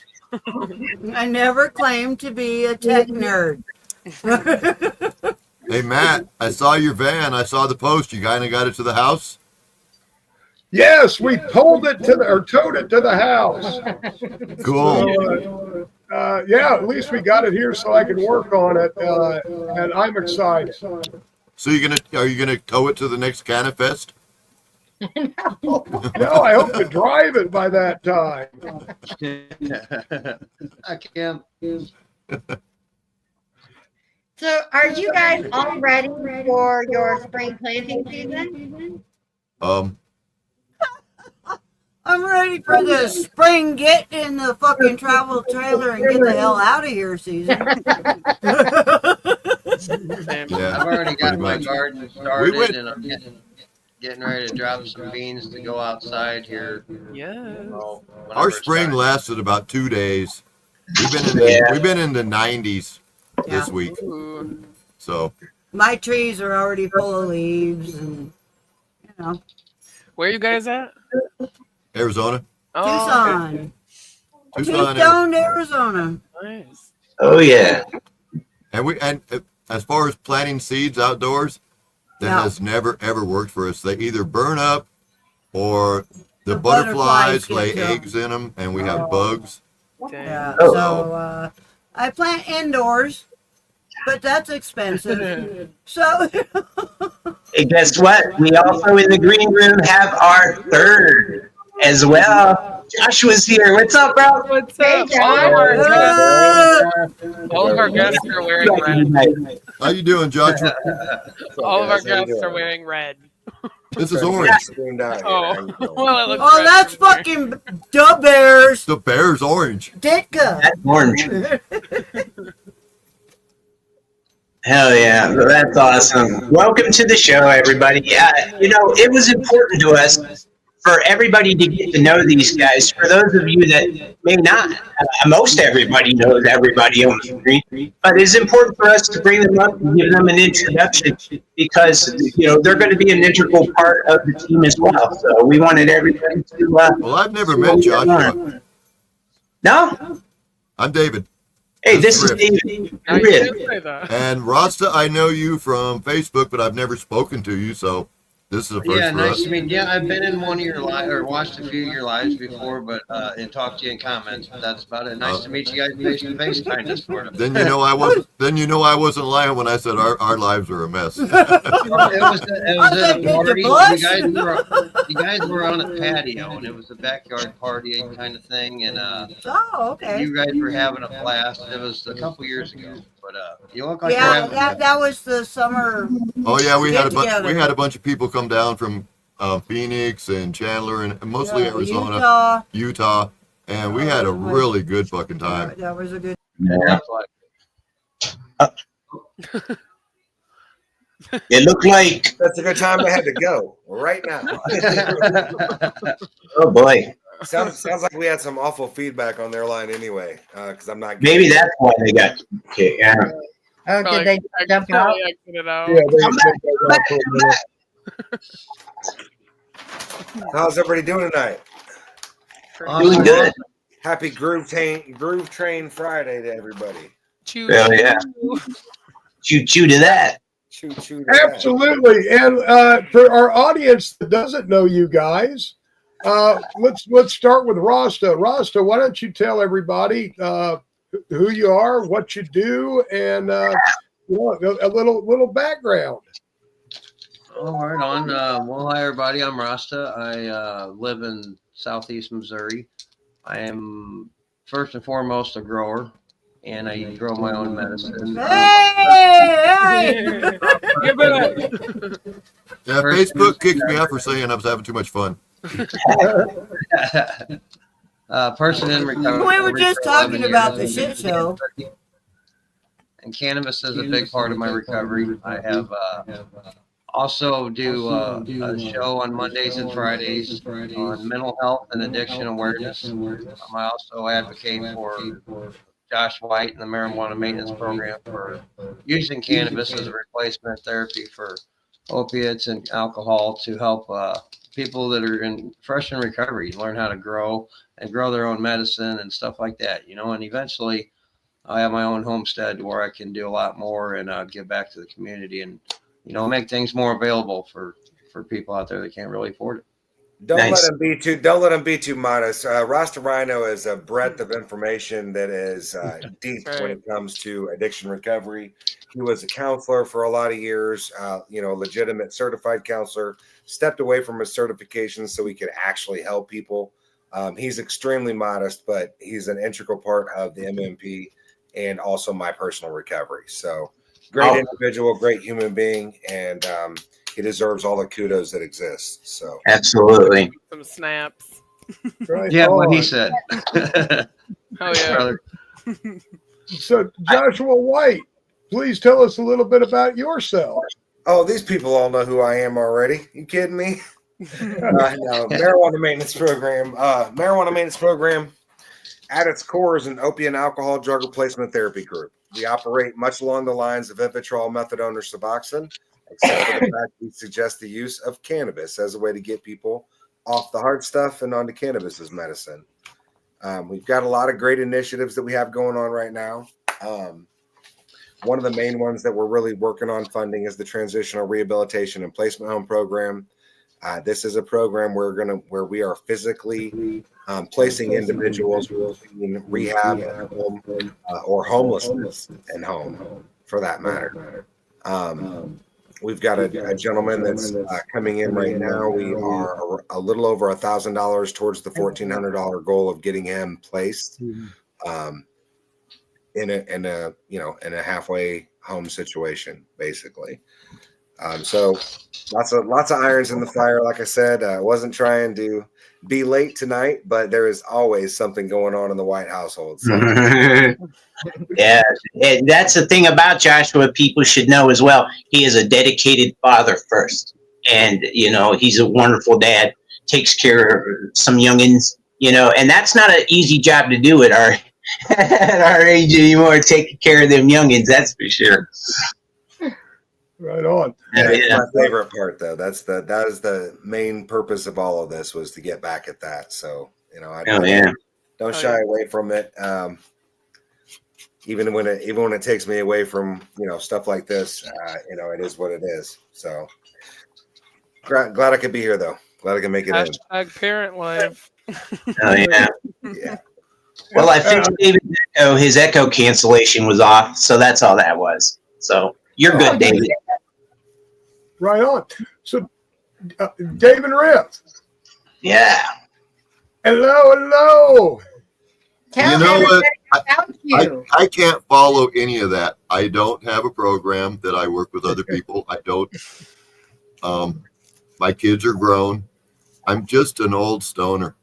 I never claimed to be a tech nerd. Hey, Matt, I saw your van. I saw the post. You kind of got it to the house? Yes, we towed it to the house. Cool. So, yeah, at least we got it here so I can work on it, and I'm excited. So are you gonna tow it to the next Canifest? No, I hope to drive it by that time. I can't. So are you guys all ready for your spring planting season? I'm ready for the spring get in the fucking travel trailer and get the hell out of here season. Same. Yeah, I've already got pretty my much. garden started, went- and I'm getting ready to drop some beans to go outside here. Yes. Well, Our whenever it spring starts. lasted about 2 days. We've been in the 90s this week. Ooh. So My trees are already full of leaves and, you know, Where you guys at? Arizona, Oh, Tucson, Arizona. okay. Nice. Oh, yeah. and as far as planting seeds outdoors, that No. has never ever worked for us. They either burn up or the The butterflies butterflies lay get them. eggs in them, and we have bugs. Dang. Yeah. Oh. So I plant indoors, but that's expensive. So Hey, guess what? We also in the green room have our third as well. Joshua's here. What's up, bro? What's Hey, up? John. All of our guests are wearing red. How you doing, Joshua? All of our guests are wearing red. This is orange. Oh, well, it looks oh, red that's from here. fucking the Bears. The bear's orange. Ditka. That's orange. Hell yeah, that's awesome. Welcome to the show, everybody. Yeah, you know, it was important to us for everybody to get to know these guys. For those of you that may not, most everybody knows everybody on the screen, but it's important for us to bring them up and give them an introduction because, you know, they're going to be an integral part of the team as well. So we wanted everybody to. Well, I've never met Joshua. No? I'm David. Hey, this is Rip. David. Now you Rip. can say that. And Rasta, I know you from Facebook, but I've never spoken to you, so This is the first Yeah, for nice us. to meet you. Yeah, I've been in one of your live or watched a few of your lives before, but and talked to you in comments. But that's about it. Nice to meet you guys face to face, kind of, sort of. Then you know I wasn't. Then you know I wasn't lying when I said our lives are a mess. It was at a Did party. you blush? You guys were on a patio, and it was a backyard party kind of thing. And Oh, okay. you guys were having a blast. It was a couple years ago, but you look like you're Yeah, having. that was the summer. Oh yeah, we had Get-together. a bunch of people come down from Phoenix and Chandler and mostly Yeah, Arizona, Utah, and we had a really good fucking time. That was a good. Yeah. It looked like, That's a good time. I had to go right now. oh boy, Sounds like we had some awful feedback on their line anyway. Because I'm not. maybe that's why they got kicked. Yeah. Oh, Probably did they jump out? probably exited out. Yeah, they out for a minute. How's everybody doing tonight? Doing good. Happy Groove Train Friday to everybody. Choo- Hell yeah. Choo to that. Choo choo. to that. Absolutely. And for our audience that doesn't know you guys, let's start with Rasta. Rasta, why don't you tell everybody who you are, what you do, and a little background. All right, on. Well, hi everybody. I'm Rasta. I live in Southeast Missouri. I am first and foremost a grower, and I grow my own medicine. Hey! Give it up. Yeah, Facebook kicked me out for saying I was having too much fun. Person in recovery. We were just for talking 11 about the years. shit show. And cannabis is a big part of my recovery. I have also do a show on Mondays and Fridays on mental health and addiction awareness. I also advocate for Josh White and the marijuana maintenance program for using cannabis as a replacement therapy for opiates and alcohol to help people that are fresh in recovery learn how to grow their own medicine and stuff like that, and eventually I have my own homestead where I can do a lot more and give back to the community and, make things more available for people out there that can't really afford it. Don't Nice. let them be too modest. Rasta RHINO is a breadth of information that is deep when it comes to addiction recovery. He was a counselor for a lot of years, legitimate certified counselor, stepped away from his certification so he could actually help people. He's extremely modest, but he's an integral part of the MMP and also my personal recovery. So great individual, great human being, and he deserves all the kudos that exist. So Absolutely. Some snaps. Right Yeah, what he on. said. Oh yeah. Brother. So Joshua White, please tell us a little bit about yourself. Oh, these people all know who I am already. You kidding me? No, marijuana maintenance program. Marijuana maintenance program at its core is an opiate and alcohol drug replacement therapy group. We operate much along the lines of Vivitrol, methadone, or Suboxone, except for the fact we suggest the use of cannabis as a way to get people off the hard stuff and onto cannabis as medicine. We've got a lot of great initiatives that we have going on right now. One of the main ones that we're really working on funding is the Transitional Rehabilitation and Placement Home Program. This is a program where we are physically placing individuals in rehab at home or homelessness in home, for that matter. We've got a gentleman that's coming in right now. We are a little over $1,000 towards the $1,400 goal of getting him placed in a halfway home situation, basically. So lots of irons in the fire. Like I said, I wasn't trying to be late tonight, but there is always something going on in the White household. So. Yeah, and that's the thing about Joshua. People should know as well. He is a dedicated father first, and he's a wonderful dad. Takes care of some youngins, and that's not an easy job to do at our age anymore. Taking care of them youngins, that's for sure. Right on. That's my favorite part, though. That is the main purpose of all of this, was to get back at that. So I don't shy away from it. Even when it takes me away from stuff like this, it is what it is. So Glad I could be here though. Glad I can make it in. Hashtag parent life. Oh yeah. Yeah. Well, I fixed David's echo. His echo cancellation was off, so that's all that was. So you're good, David. Right on. So, Dave and Rip. Yeah. Hello. Tell You know everybody what? about you. I can't follow any of that. I don't have a program that I work with other people. I don't. My kids are grown. I'm just an old stoner.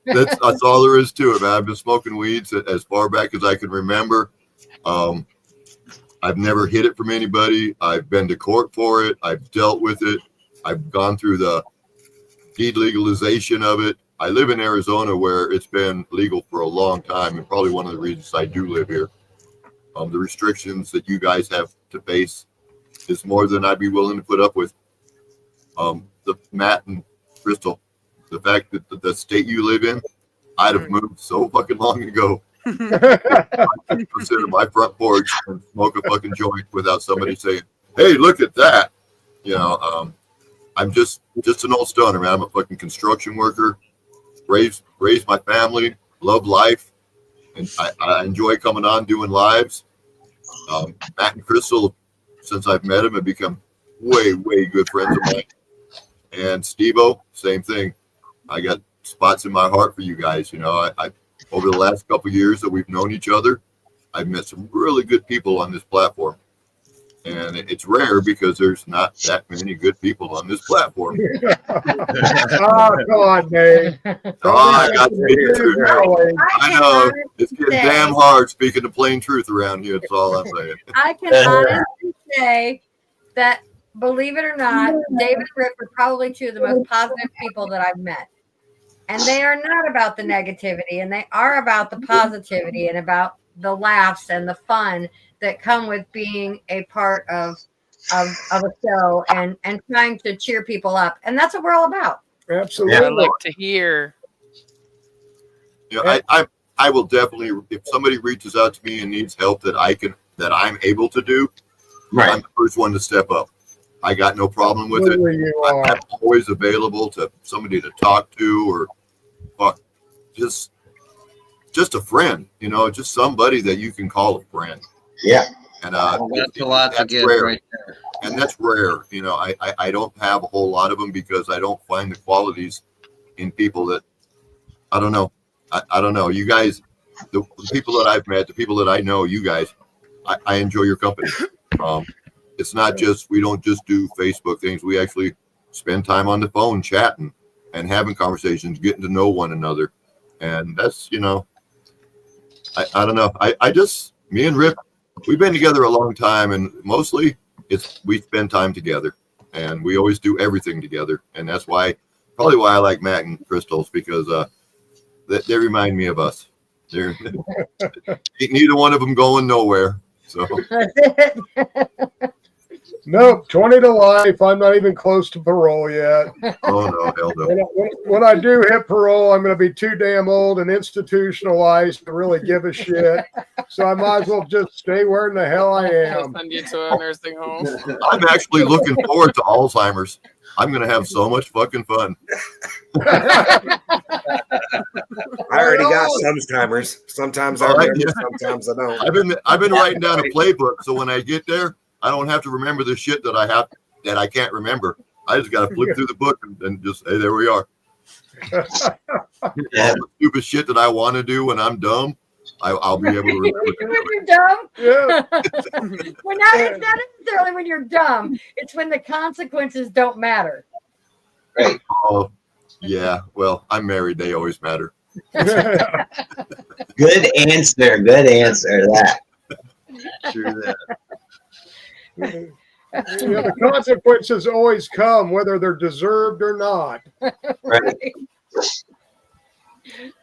That's all there is to it, man. I've been smoking weeds as far back as I can remember. I've never hid it from anybody. I've been to court for it. I've dealt with it. I've gone through the delegalization of it. I live in Arizona where it's been legal for a long time, and probably one of the reasons I do live here. The restrictions that you guys have to face is more than I'd be willing to put up with. The Matt and Crystal, the fact that the state you live in, I'd have moved so fucking long ago. I could consider my front porch and smoke a fucking joint without somebody saying, "Hey, look at that." You know, I'm just an old stoner, man. I'm a fucking construction worker. Raised my family, love life, and I enjoy coming on doing lives. Matt and Crystal, since I've met him, have become way good friends of mine. And Steve-O, same thing. I got spots in my heart for you guys. You know, I over the last couple of years that we've known each other, I've met some really good people on this platform. And it's rare because there's not that many good people on this platform. Oh, come on, Dave. I got to speak the truth. I know. It's getting damn hard speaking the plain truth around here. That's all I'm saying. I can honestly say that, believe it or not, David and Rip are probably two of the most positive people that I've met. And they are not about the negativity, and they are about the positivity and about the laughs and the fun that come with being a part of a show and trying to cheer people up. And that's what we're all about. Absolutely. I like to hear. You know, I will definitely, if somebody reaches out to me and needs help that I'm able to do, Right. I'm the first one to step up. I got no problem with it. You are. I'm always available to somebody to talk to, or just a friend, you know, just somebody that you can call a friend. Yeah. And That's a lot to get rare. right there. And that's rare. You know, I don't have a whole lot of them because I don't find the qualities in people that, I don't know. I don't know. You guys, the people that I've met, the people that I know, you guys, I enjoy your company. It's not just, we don't just do Facebook things. We actually spend time on the phone chatting and having conversations, getting to know one another. And that's, you know, I don't know. I just, me and Rip, we've been together a long time, and mostly we spend time together, and we always do everything together. And that's probably why I like Matt and Crystal's, because they remind me of us. They're neither one of them going nowhere. So That's it. Nope, 20 to life. I'm not even close to parole yet. oh no, hell no. When I do hit parole, I'm going to be too damn old and institutionalized to really give a shit. So I might as well just stay where in the hell I I'll am. send you to a nursing home. I'm actually looking forward to Alzheimer's. I'm gonna have so much fucking fun. I already got sometimes. Sometimes I remember, sometimes I don't. I've been writing down a playbook, so when I get there, I don't have to remember the shit that I can't remember. I just got to flip through the book and just, hey, there we are. Yeah. All the stupid shit that I want to do when I'm dumb, I'll be able to remember. When you're dumb? Yeah. It's not necessarily when you're dumb. It's when the consequences don't matter. Right. Oh, yeah. Well, I'm married. They always matter. Good answer. Good answer. That. True that. Yeah, the consequences always come, whether they're deserved or not. Right.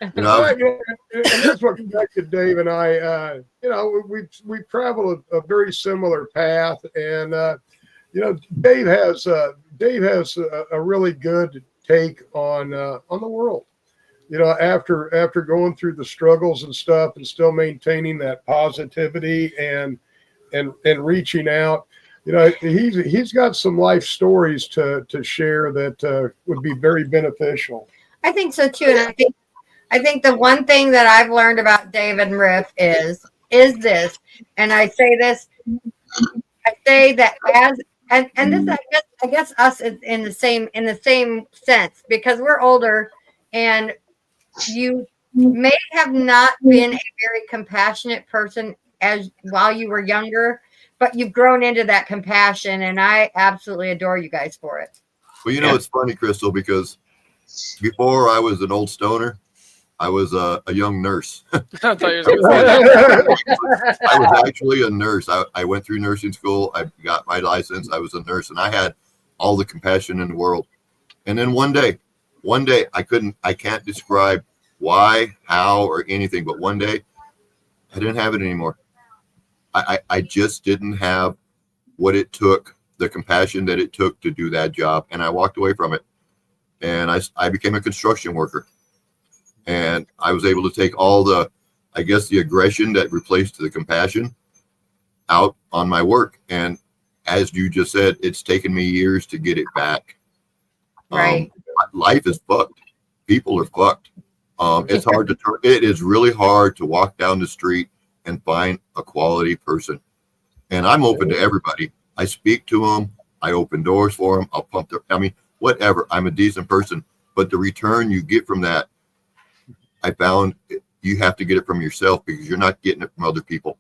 You know, And that's what connected Dave and I. You know, we traveled a very similar path, and you know, Dave has a really good take on the world. You know, after going through the struggles and stuff, and still maintaining that positivity and reaching out. you know, he's got some life stories to share that would be very beneficial. I think so too, and I think the one thing that I've learned about David and Riff is this, and I say this, I say that as and this I guess us in the same sense, because we're older, and you may have not been a very compassionate person as while you were younger, but you've grown into that compassion, and I absolutely adore you guys for it. Well, you know, it's funny, Crystal, because before I was an old stoner, I was a young nurse. I thought you were gonna say that. I was actually a nurse. I went through nursing school. I got my license. I was a nurse, and I had all the compassion in the world. And then one day I can't describe why, how, or anything, but one day I didn't have it anymore. I just didn't have what it took, the compassion that it took to do that job. And I walked away from it. And I became a construction worker. And I was able to take all the, I guess, the aggression that replaced the compassion out on my work. And as you just said, it's taken me years to get it back. Right. Life is fucked. People are fucked. It's hard to turn. It is really hard to walk down the street and find a quality person. And I'm open to everybody. I speak to them. I open doors for them. I'll pump their, I mean, whatever. I'm a decent person. But the return you get from that, I found you have to get it from yourself, because you're not getting it from other people.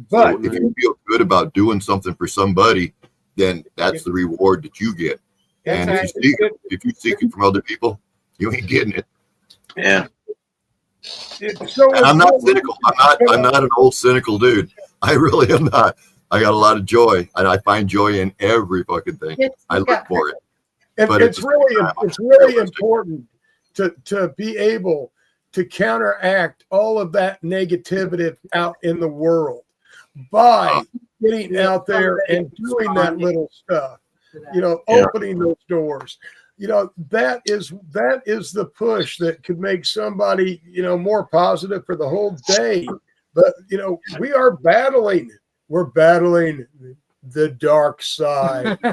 But so if you feel good about doing something for somebody, then that's the reward that you get. And if you seek it from other people, you ain't getting it. Yeah. And I'm not cynical. I'm not an old cynical dude. I really am not. I got a lot of joy, and I find joy in every fucking thing. I look for it. But it's really important to be able to counteract all of that negativity out in the world by getting out there and doing that little stuff, you know, opening those doors. You know, that is the push that could make somebody, you know, more positive for the whole day. But, you know, we're battling the dark side. I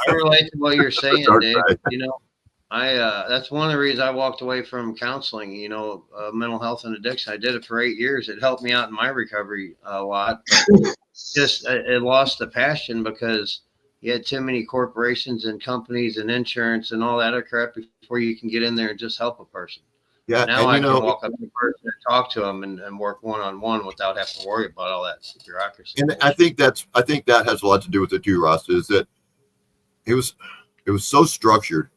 relate to what you're saying, Dave. You know, that's one of the reasons I walked away from counseling, you know, mental health and addiction. I did it for 8 years. It helped me out in my recovery a lot. But just it lost the passion because you had too many corporations and companies and insurance and all that other crap before you can get in there and just help a person. Yeah, now I can walk up to a person and talk to them and work one-on-one without having to worry about all that bureaucracy. And I think that has a lot to do with it too, Rasta, is that it was so structured,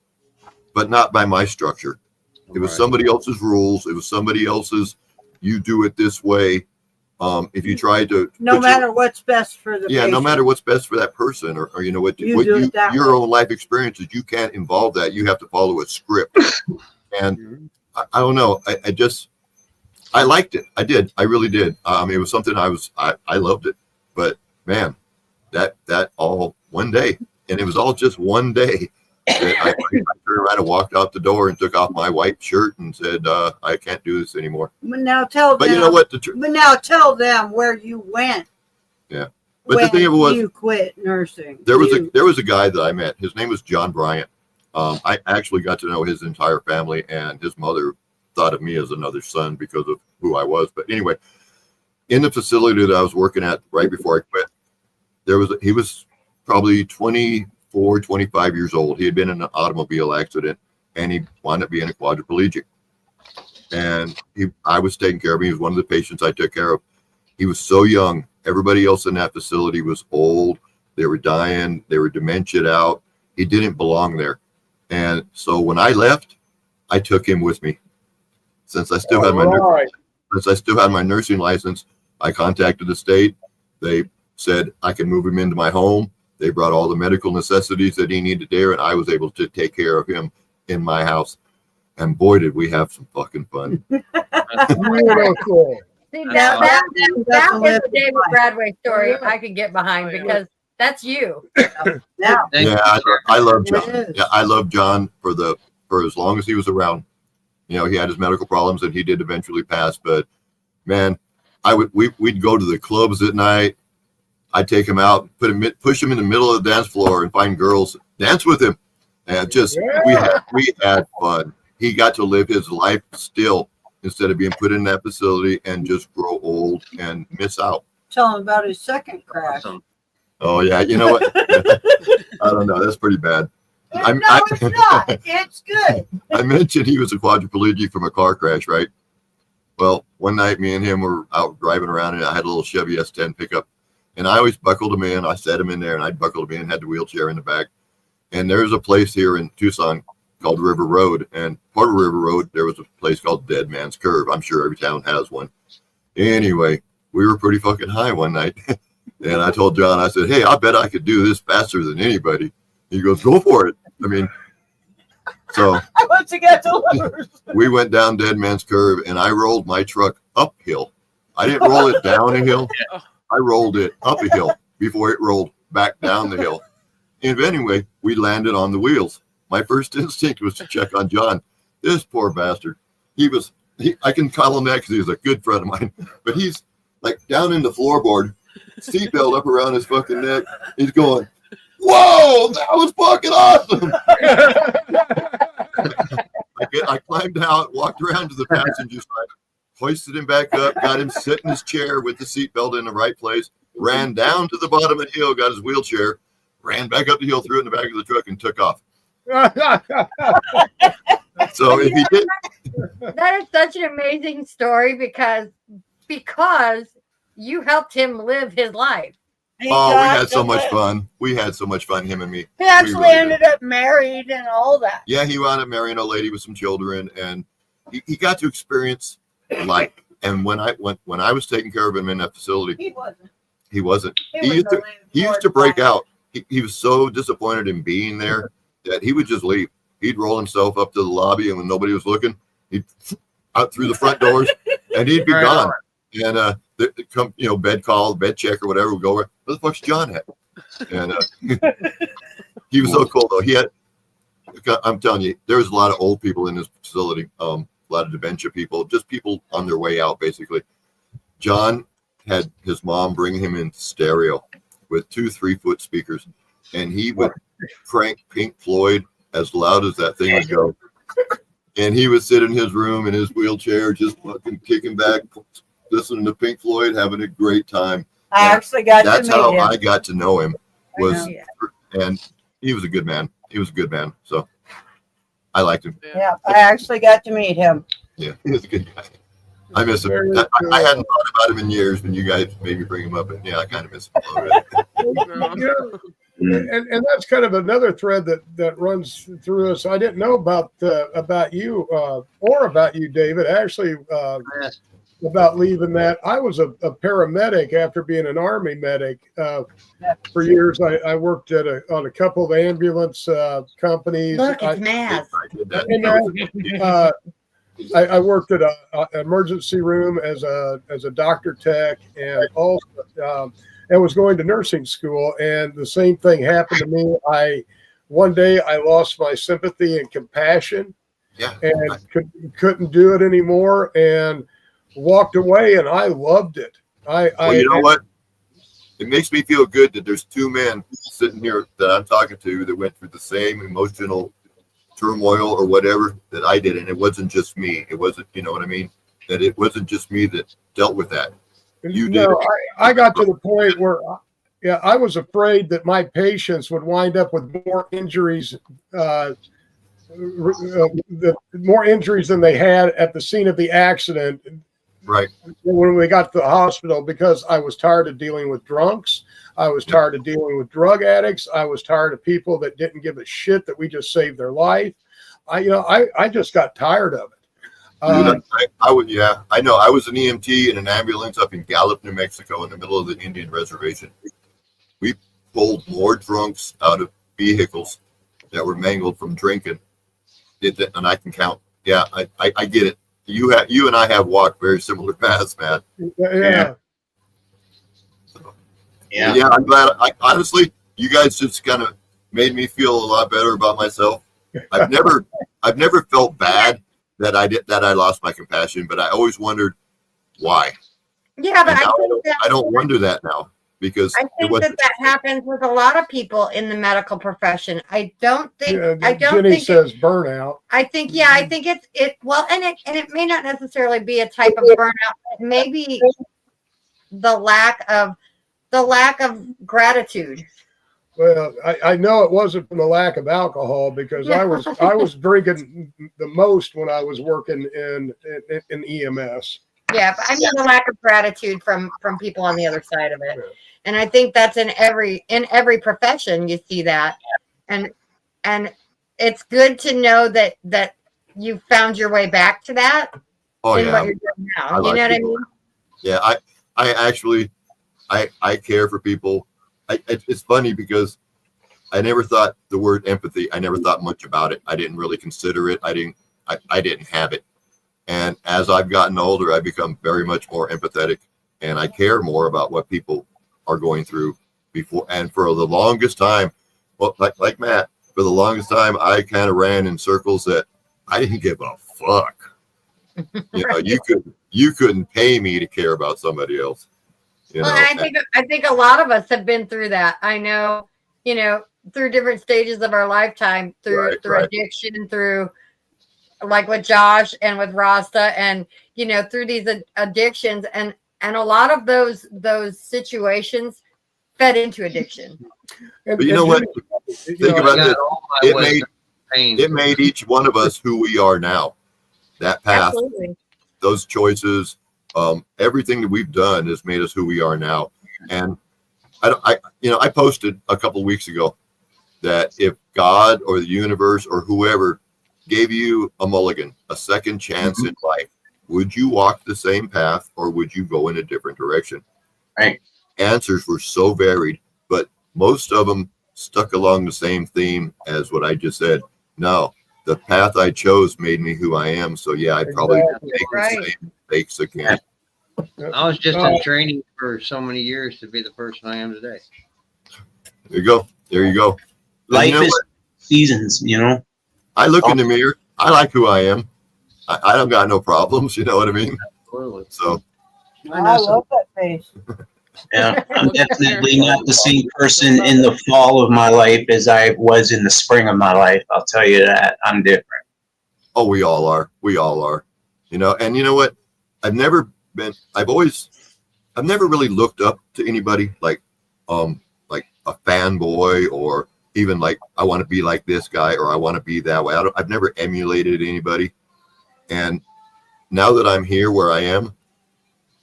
but not by my structure. It was somebody else's rules. It was somebody else's, you do it this way. If you try to no matter what's best for the patient. No matter what's best for that person, or you know what your own life experiences, you can't involve that. You have to follow a script. And I don't know. I liked it. I did. I really did. It was something I loved it. But man, that all one day, and it was all just one day. I turned around and walked out the door and took off my white shirt and said, "I can't do this anymore." But now tell them. But you know what? But now tell them where you went. Yeah. But the thing of it was, you quit nursing. There was a guy that I met. His name was John Bryant. I actually got to know his entire family, and his mother thought of me as another son because of who I was. But anyway, in the facility that I was working at right before I quit, he was probably 24, 25 years old. He had been in an automobile accident, and he wound up being a quadriplegic. And I was taking care of him. He was one of the patients I took care of. He was so young. Everybody else in that facility was old. They were dying. They were dementiaed out. He didn't belong there. And so when I left, I took him with me. Since I still had my nursing license, I contacted the state. They said I can move him into my home. They brought all the medical necessities that he needed there, and I was able to take care of him in my house. And boy, did we have some fucking fun. Beautiful. See, that is the David Bradway story I could get behind, because that's you. I love John. Yeah, I love John for as long as he was around. You know, he had his medical problems and he did eventually pass, but man, we'd go to the clubs at night. I'd take him out, push him in the middle of the dance floor and find girls, dance with him. And just, we had fun. He got to live his life still instead of being put in that facility and just grow old and miss out. Tell him about his second crash. Awesome. Oh yeah, you know what? I don't know. That's pretty bad. No, it's not. It's good. I mentioned he was a quadriplegic from a car crash, right? Well, one night me and him were out driving around, and I had a little Chevy S10 pickup, and I always buckled him in. I set him in there, and I buckled him in, had the wheelchair in the back. And there's a place here in Tucson called River Road, and part of River Road, there was a place called Dead Man's Curve. I'm sure every town has one. Anyway, we were pretty fucking high one night. And I told John, I said, hey, I bet I could do this faster than anybody. He goes, go for it. I mean, so Once you get to lose. we went down Dead Man's Curve, and I rolled my truck uphill. I didn't roll it down a hill. I rolled it up a hill before it rolled back down the hill. And anyway, we landed on the wheels. My first instinct was to check on John. This poor bastard. I can call him that because he's a good friend of mine. But he's like down in the floorboard, seatbelt up around his fucking neck. He's going, whoa, that was fucking awesome. I climbed out, walked around to the passenger side, hoisted him back up, got him sit in his chair with the seatbelt in the right place, ran down to the bottom of the hill, got his wheelchair, ran back up the hill, threw it in the back of the truck, and took off. So if he did, That is such an amazing story because you helped him live his life. He oh, we got had so to much live. fun. We had so much fun, him and me. He actually really ended up married and all that. Yeah, he wound up marrying a lady with some children, and he got to experience life. And when I was taking care of him in that facility, He wasn't. he wasn't. He was He used to break out. He was so disappointed in being there that he would just leave. He'd roll himself up to the lobby, and when nobody was looking, he'd out through the front doors, and he'd be Right gone. on. And come, bed call, bed check, or whatever would go over. Where the fuck's John at? And he was so cool though. I'm telling you, there was a lot of old people in this facility. A lot of dementia people, just people on their way out, basically. John had his mom bring him in stereo with 2 3-foot speakers, and he would crank Pink Floyd as loud as that thing would go. And he would sit in his room in his wheelchair, just fucking kicking back, listening to Pink Floyd, having a great time. I actually got to That's meet how him. I got to know him. I And he was a good man. He was a good man. So I liked him. Yeah, I actually got to meet him. Yeah, he was a good guy. I miss him. Very I hadn't thought about him in years when you guys made me bring him up. And yeah, I kind of miss him already. And that's kind of another thread that runs through us. I didn't know about you or about you, David. Actually, about leaving that. I was a paramedic after being an Army medic for years. I worked on a couple of ambulance companies. Look, it's Maz. I did that. I worked at an emergency room as a doctor tech, and also I was going to nursing school. And the same thing happened to me. One day I lost my sympathy and compassion, Yeah. and couldn't do it anymore, and walked away. And I loved it. Well, you know what? It makes me feel good that there's 2 men sitting here that I'm talking to that went through the same emotional turmoil or whatever that I did. And it wasn't just me. It wasn't, you know what I mean? That it wasn't just me that dealt with that. You did. I got to the point where, I was afraid that my patients would wind up with more injuries, more injuries than they had at the scene of the accident. Right. When we got to the hospital, because I was tired of dealing with drunks. I was tired of dealing with drug addicts. I was tired of people that didn't give a shit that we just saved their life. I just got tired of it. Dude, I know. I was an EMT in an ambulance up in Gallup, New Mexico, in the middle of the Indian reservation. We pulled more drunks out of vehicles that were mangled from drinking. And I can count. Yeah, I get it. You and I have walked very similar paths, man. Yeah. Yeah, I'm glad. Honestly, you guys just kind of made me feel a lot better about myself. I've never felt bad that I lost my compassion, but I always wondered why. Yeah, but And I now think I don't wonder that now because I it think wasn't. that happens with a lot of people in the medical profession. I don't think. Yeah, I don't Jenny think. says burnout. I think. Yeah, I think it. Well, and it may not necessarily be a type of burnout. Maybe the lack of gratitude. Well, I know it wasn't from the lack of alcohol because I was drinking the most when I was working in EMS. Yeah, but I mean the lack of gratitude from people on the other side of it, and I think that's in every profession you see that, and it's good to know that you found your way back to that Oh in yeah, what you're doing now. I You like know what I people. mean? Yeah, I actually, I care for people. It's funny because I never thought the word empathy. I never thought much about it. I didn't really consider it. I didn't have it. And as I've gotten older, I've become very much more empathetic, and I care more about what people are going through before. And for the longest time, well, like Matt, for the longest time, I kind of ran in circles that I didn't give a fuck. You know, you couldn't pay me to care about somebody else. You Well, know, and I think a lot of us have been through that. I know, through different stages of our lifetime, through Right. addiction, through like with Josh and with Rasta, and through these addictions, and a lot of those situations fed into addiction. And, but you know what? you Think know, about got this. all my It wisdom pain. made each one of us who we are now. That path, Absolutely. those choices, everything that we've done has made us who we are now. And I posted a couple of weeks ago that if God or the universe or whoever gave you a mulligan, a second chance in life, would you walk the same path or would you go in a different direction? Right. Answers were so varied, but most of them stuck along the same theme as what I just said. No, the path I chose made me who I am. So yeah, I'd probably Exactly. make the Right. same mistakes again. I was just in training for so many years to be the person I am today. There you go. There you go. And Life you know is what? seasons, I look in the mirror. I like who I am. I don't got no problems. You know what I mean? Absolutely. So I love that face. Yeah, I'm definitely not the same person in the fall of my life as I was in the spring of my life. I'll tell you that. I'm different. oh, we all are. We all are. And you know what? I've never really looked up to anybody like a fanboy or even like I want to be like this guy or I want to be that way. I've never emulated anybody. And now that I'm here where I am,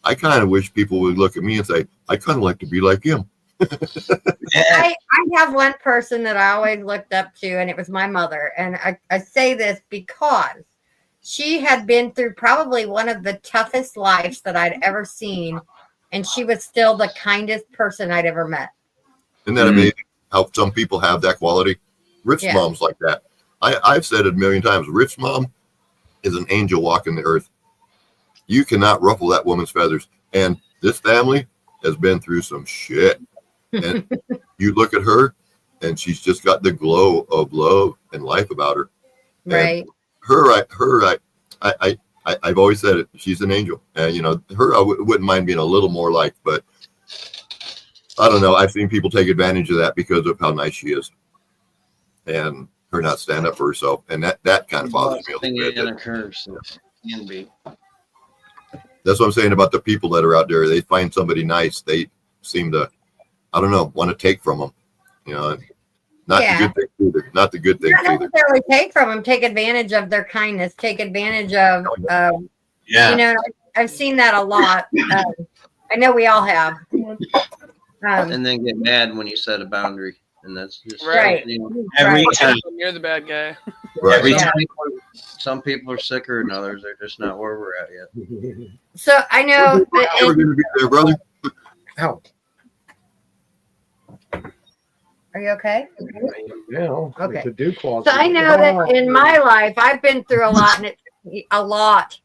I kind of wish people would look at me and say, I kind of like to be like him. I have one person that I always looked up to, and it was my mother. And I say this because she had been through probably one of the toughest lives that I'd ever seen, and she was still the kindest person I'd ever met. Isn't that amazing how some people have that quality? Riff's mom's like that. I've said it a million times. Riff's mom is an angel walking the earth. You cannot ruffle that woman's feathers. And this family has been through some shit. And you look at her, and she's just got the glow of love and life about her. Right. And I've always said it. She's an angel. And her, I wouldn't mind being a little more like, but I don't know. I've seen people take advantage of that because of how nice she is, and her not stand up for herself, and that kind of bothers me a little bit. And occurs can be. That's what I'm saying about the people that are out there. They find somebody nice, they seem to, I don't know, want to take from them. Not the good things either. Not the good things Not either. necessarily take from them, take advantage of their kindness, take advantage of, I've seen that a lot. I know we all have. And then get mad when you set a boundary. And that's just Right. Every time. You're the bad guy. Right. Every time. Some people are sicker than others. They're just not where we're at yet. So I know We're that going to be there, brother. Ow. are you okay? Yeah. Okay. The dew claws. So I know that in my life, I've been through a lot, and it took me a lot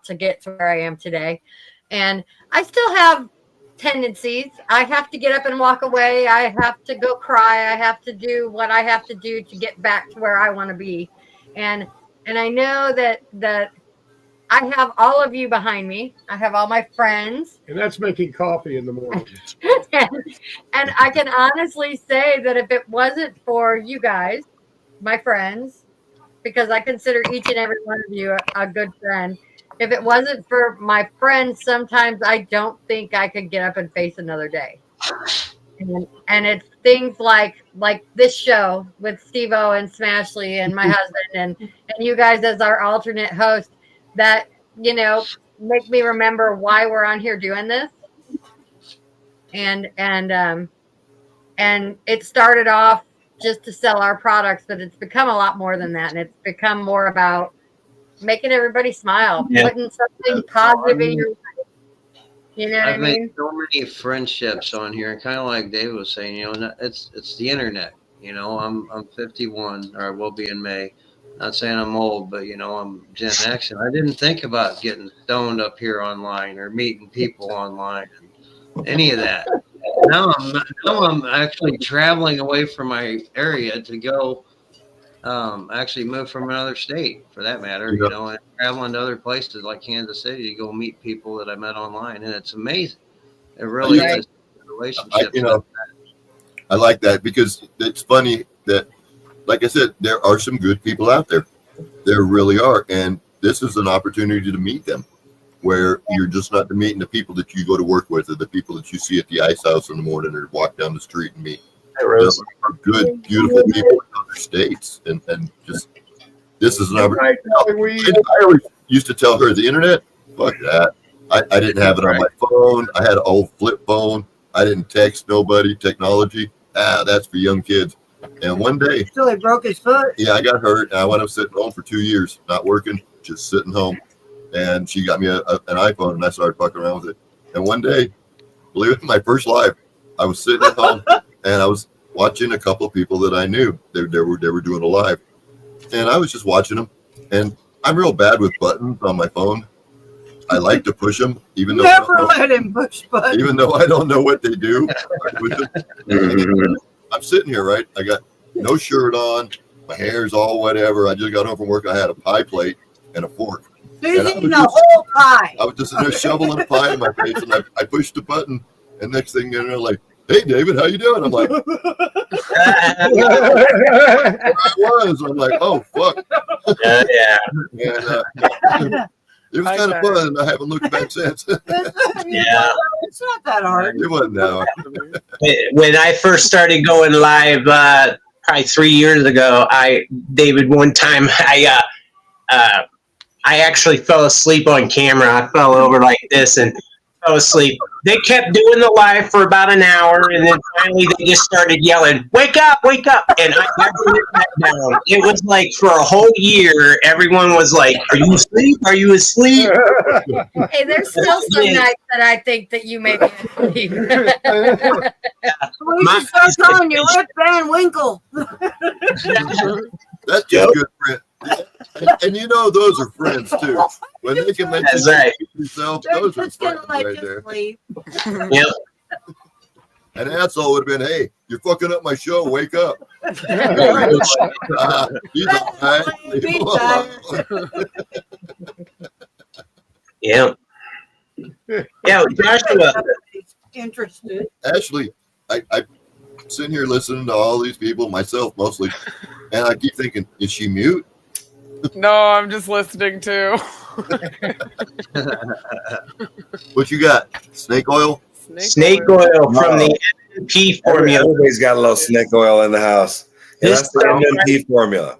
to get to where I am today. And I still have tendencies. I have to get up and walk away. I have to go cry. I have to do what I have to do to get back to where I want to be. And I know that I have all of you behind me. I have all my friends. And that's making coffee in the morning. And I can honestly say that if it wasn't for you guys, my friends, because I consider each and every one of you a good friend, if it wasn't for my friends, sometimes I don't think I could get up and face another day. And it's things like this show with Steve-O and Smashley and my husband and you guys as our alternate host that, you know, make me remember why we're on here doing this. And it started off just to sell our products, but it's become a lot more than that. And it's become more about making everybody smile, putting something positive in your life. You know what I I've mean? made so many friendships on here, and kind of like David was saying, you know, it's the internet. You know, I'm 51, or I will be in May. Not saying I'm old, but you know, I'm Gen X, and I didn't think about getting stoned up here online or meeting people online, and any of that. Now I'm actually traveling away from my area to go. Actually move from another state, for that matter, you know, and traveling to other places like Kansas City to go meet people that I met online, and it's amazing. It really is relationships. You know, I like that because it's funny that, like I said, there are some good people out there. There really are, and this is an opportunity to meet them, where you're just not meeting the people that you go to work with, or the people that you see at the ice house in the morning, or walk down the street and meet. Those are good, beautiful people in other states, and just this is an opportunity. I always used to tell her the internet, fuck that. I didn't have it on my phone. I had an old flip phone. I didn't text nobody. Technology, that's for young kids. And one day, So he broke his foot. yeah, I got hurt, and I wound up sitting home for 2 years, not working, just sitting home. And she got me an iPhone, and I started fucking around with it. And one day, believe it, my first live, I was sitting at home. And I was watching a couple of people that I knew. They were doing a live, and I was just watching them. And I'm real bad with buttons on my phone. I like to push them, even though let him push buttons. Even though I don't know what they do. I'm sitting here, right? I got no shirt on. My hair's all whatever. I just got home from work. I had a pie plate and a fork. He's eating the whole pie. I was just in there shoveling a pie in my face, and I pushed the button. And next thing you know, like, hey, David, how you doing? I'm like, I was. I'm like, oh, fuck. Yeah. And, it was kind of fun, and I haven't looked back since. Yeah. It's not that hard. It wasn't that hard. When I first started going live, probably 3 years ago, David, one time, I actually fell asleep on camera. I fell over like this and fell asleep. They kept doing the live for about an hour, and then finally they just started yelling, "Wake up, wake up!" And I never went back down. It was like for a whole year, everyone was like, "Are you asleep? Are you asleep?" Hey, there's still some nights that I think that you may be asleep. We should start calling you Rip Van Winkle. That's just good friend. And you know those are friends too. When they can mention themselves, those are friends right there. Yep. An asshole would have been, "Hey, you're fucking up my show. Wake up." He's all right. Yeah. Yeah, Joshua. Interested. Ashley, I'm sitting here listening to all these people, myself mostly, and I keep thinking, is she mute? No, I'm just listening too. What you got? Snake oil? Snake oil from the MMP formula. Everybody's got a little snake oil in the house. And that's the MMP formula.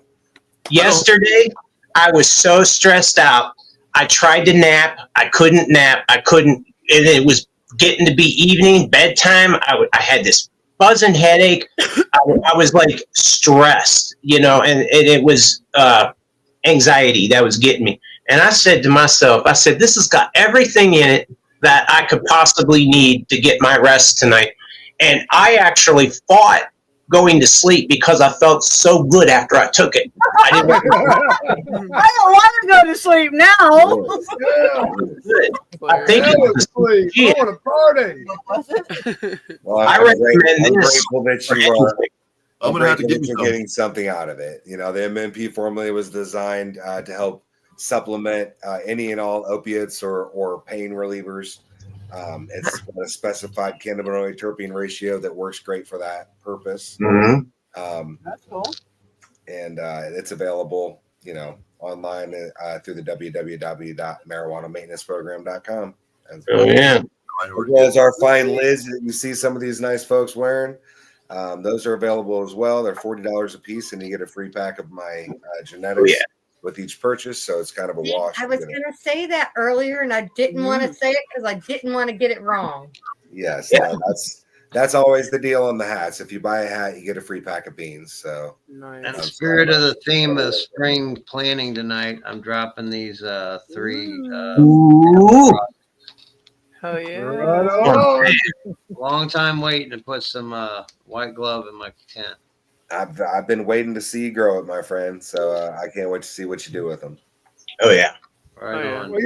Yesterday, I was so stressed out. I tried to nap. I couldn't nap. I couldn't. And it was getting to be evening, bedtime. I had this buzzing headache. I was like stressed, you know, and it was anxiety that was getting me. And I said to myself, I said, this has got everything in it that I could possibly need to get my rest tonight. And I actually fought going to sleep because I felt so good after I took it. I don't want to go to sleep now. I think it was I want a party. Well, I recommend I'm this. grateful that you I'm gonna have to get you're getting something out of it. You know, the MMP formula was designed to help supplement any and all opiates or pain relievers. It's got a specified cannabinoid terpene ratio that works great for that purpose. That's cool. And it's available, online through the www.marijuanamaintenanceprogram.com. Oh yeah. As well as our fine lids that you see some of these nice folks wearing. Those are available as well. They're $40 a piece, and you get a free pack of my genetics with each purchase. So it's kind of a wash. I was going to say that earlier, and I didn't want to say it because I didn't want to get it wrong. Yes, no, that's always the deal on the hats. If you buy a hat, you get a free pack of beans. So, in the spirit of the theme of spring planning tonight, I'm dropping these 3. Hell yeah. Right on. Long time waiting to put some white glove in my tent. I've been waiting to see you grow it, my friend. So I can't wait to see what you do with them. Oh yeah. Right on. Well,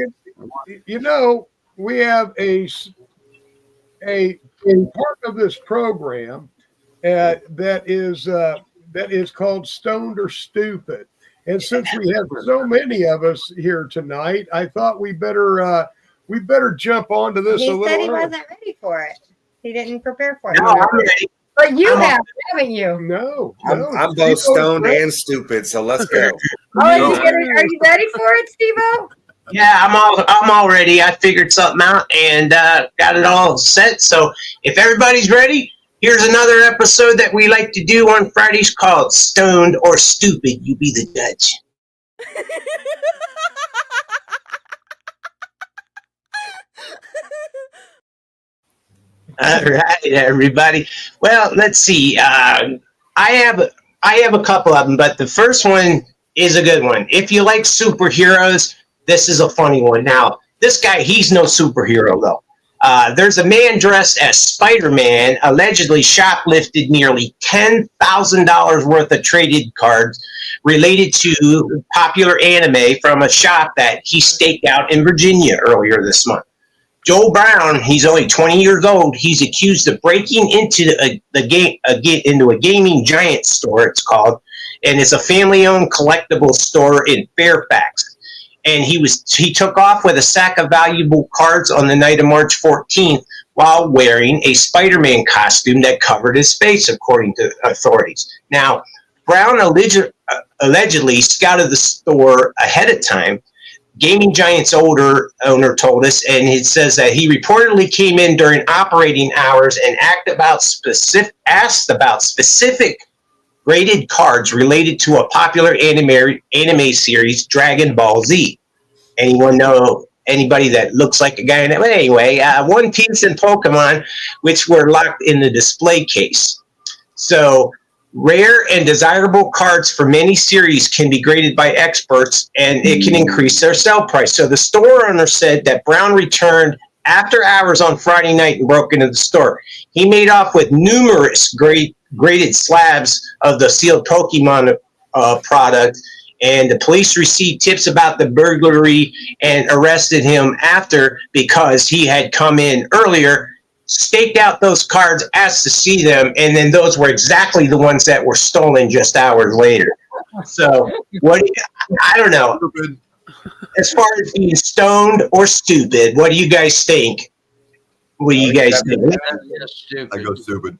we have a part of this program that is called Stoned or Stupid. And since we have so many of us here tonight, I thought we better jump onto this He a little said he early. wasn't ready for it. He didn't prepare for it. No, I'm ready. But you have, haven't you? No, I'm both stoned and stupid. So let's go. Are you ready for it, Steve-O? Yeah, I'm all ready. I figured something out and got it all set. So if everybody's ready, here's another episode that we like to do on Fridays called Stoned or Stupid. You be the judge. All right, everybody. Well, let's see. I have a couple of them, but the first one is a good one. If you like superheroes, this is a funny one. Now, this guy, he's no superhero, though. There's a man dressed as Spider-Man allegedly shoplifted nearly $10,000 worth of traded cards related to popular anime from a shop that he staked out in Virginia earlier this month. Joel Brown, he's only 20 years old. He's accused of breaking into into a gaming giant store, it's called, and it's a family-owned collectible store in Fairfax. And he took off with a sack of valuable cards on the night of March 14th while wearing a Spider-Man costume that covered his face, according to authorities. Now, Brown allegedly scouted the store ahead of time. Gaming Giant's owner told us, and it says that he reportedly came in during operating hours and asked about specific graded cards related to a popular anime series, Dragon Ball Z. Anyone know anybody that looks like a guy in that? But anyway, One Piece and Pokemon, which were locked in the display case. So rare and desirable cards for many series can be graded by experts, and it can increase their sale price. So the store owner said that Brown returned after hours on Friday night and broke into the store. He made off with numerous graded slabs of the sealed Pokemon product, and the police received tips about the burglary and arrested him after because he had come in earlier, staked out those cards, asked to see them, and then those were exactly the ones that were stolen just hours later. So, I don't know. As far as being stoned or stupid, what do you guys think? What do you guys think? I go stupid.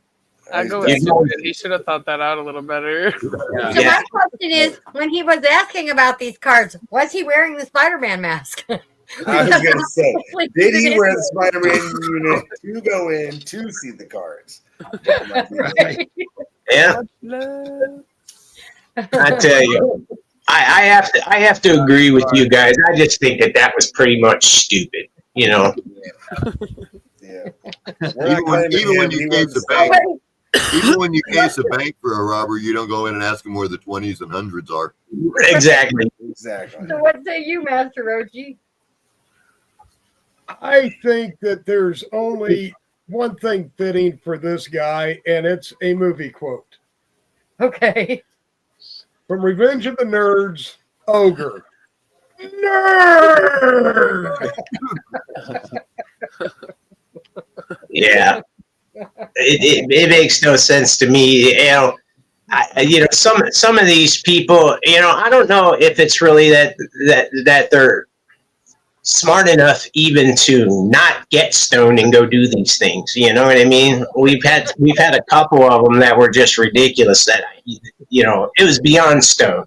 I go with stupid. He should have thought that out a little better. So my question is, when he was asking about these cards, was he wearing the Spider-Man mask? I was going to say, did he wear the Spider-Man unit to go in to see the cards? Yeah. I tell you, I have to agree with you guys. I just think that was pretty much stupid, you know. Yeah. Even when you case a bank, even when you case a bank for a robber, you don't go in and ask them where the 20s and hundreds are. Exactly. Exactly. So what say you, Master Rochi? I think that there's only one thing fitting for this guy, and it's a movie quote. Okay. From Revenge of the Nerds, Ogre. Nerd! Yeah. It makes no sense to me. You know, You know, some of these people, you know, I don't know if it's really that they're smart enough even to not get stoned and go do these things. You know what I mean? We've had a couple of them that were just ridiculous. That, you know, it was beyond stone.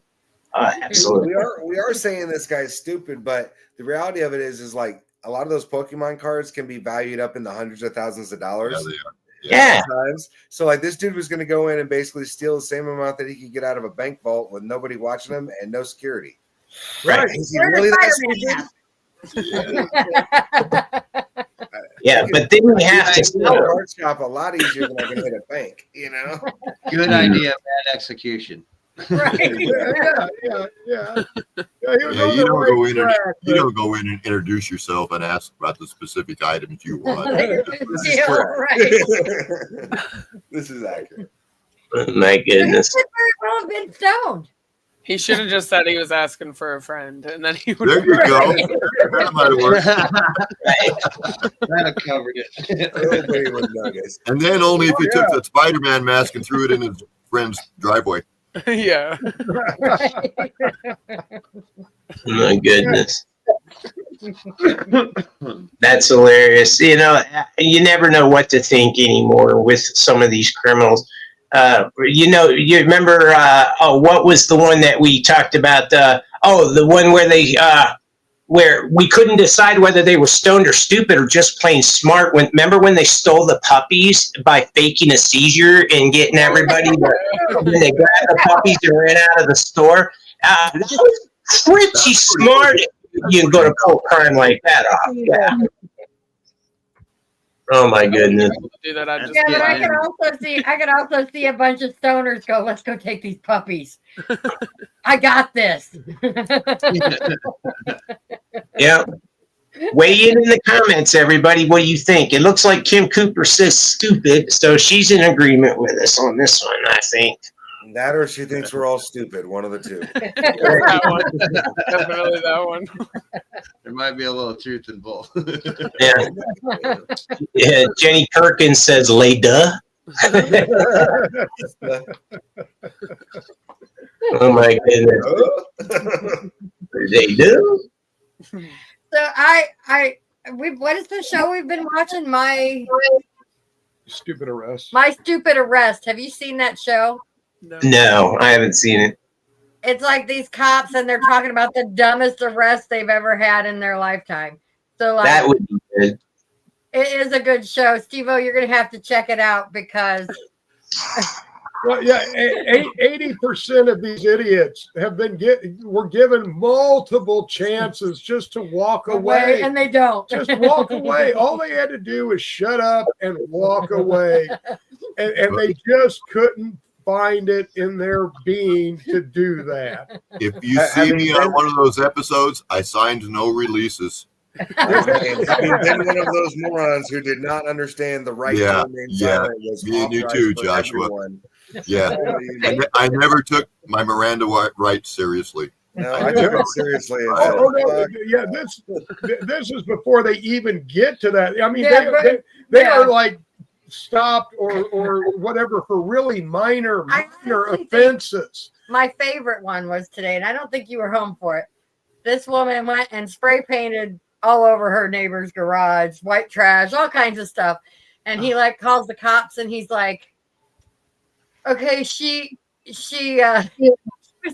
Absolutely. We are saying this guy's stupid, but the reality of it is like a lot of those Pokemon cards can be valued up in the hundreds of thousands of dollars. Yeah, they are. Yeah. Sometimes. So like this dude was going to go in and basically steal the same amount that he could get out of a bank vault with nobody watching him and no security. Right. Is he really that stupid? Yeah, but then we have to a sell it. card shop a lot easier than I can hit a bank, you know? Good idea, bad execution. Right. Yeah. Yeah, you don't go in and introduce yourself and ask about the specific items you want. This is Yeah, correct. right. This is accurate. Oh, my goodness. He could very well have been stoned. He should have just said he was asking for a friend, and then he would. There you go. That might have worked. That covered it. Everybody would know this. And then only if he took the Spider-Man mask and threw it in his friend's driveway. Yeah. My goodness. That's hilarious. You know, you never know what to think anymore with some of these criminals. You know, you remember, what was the one that we talked about? The one where where we couldn't decide whether they were stoned or stupid or just plain smart. Remember when they stole the puppies by faking a seizure and getting everybody when they grabbed the puppies and ran out of the store? That was pretty smart. You can go to pull crime like that off. Yeah. Oh my goodness. Do that, I'd just Yeah, be but I like, could also see a bunch of stoners go, let's go take these puppies. I got this. Yeah. Weigh in the comments, everybody. What do you think? It looks like Kim Cooper says stupid, so she's in agreement with us on this one, I think. That or she thinks we're all stupid. One of the two. that one. Definitely that one. There might be a little truth in both. Yeah. Yeah. Jenny Perkins says, lay duh. Oh my goodness. They do. So what is the show we've been watching? My Stupid arrest. Stupid Arrest. Have you seen that show? No, I haven't seen it. It's like these cops and they're talking about the dumbest arrest they've ever had in their lifetime. So like That would be good. it is a good show. Steve-O, you're gonna have to check it out because Well, yeah, 80% of these idiots were given multiple chances just to walk away. and they don't. Just walk away. All they had to do was shut up and walk away. And they just couldn't find it in their being to do that. If you see me on one of those episodes, I signed no releases. Having been one of those morons who did not understand the right to remain silent was me and you authorized too, for Joshua. everyone. Yeah, I never took my Miranda rights seriously. No, I took it seriously. Oh no, yeah, this is before they even get to that. I mean, they are like stopped or whatever for really minor offenses. My favorite one was today, and I don't think you were home for it. This woman went and spray painted all over her neighbor's garage, white trash, all kinds of stuff. And he like calls the cops and he's like, okay, she was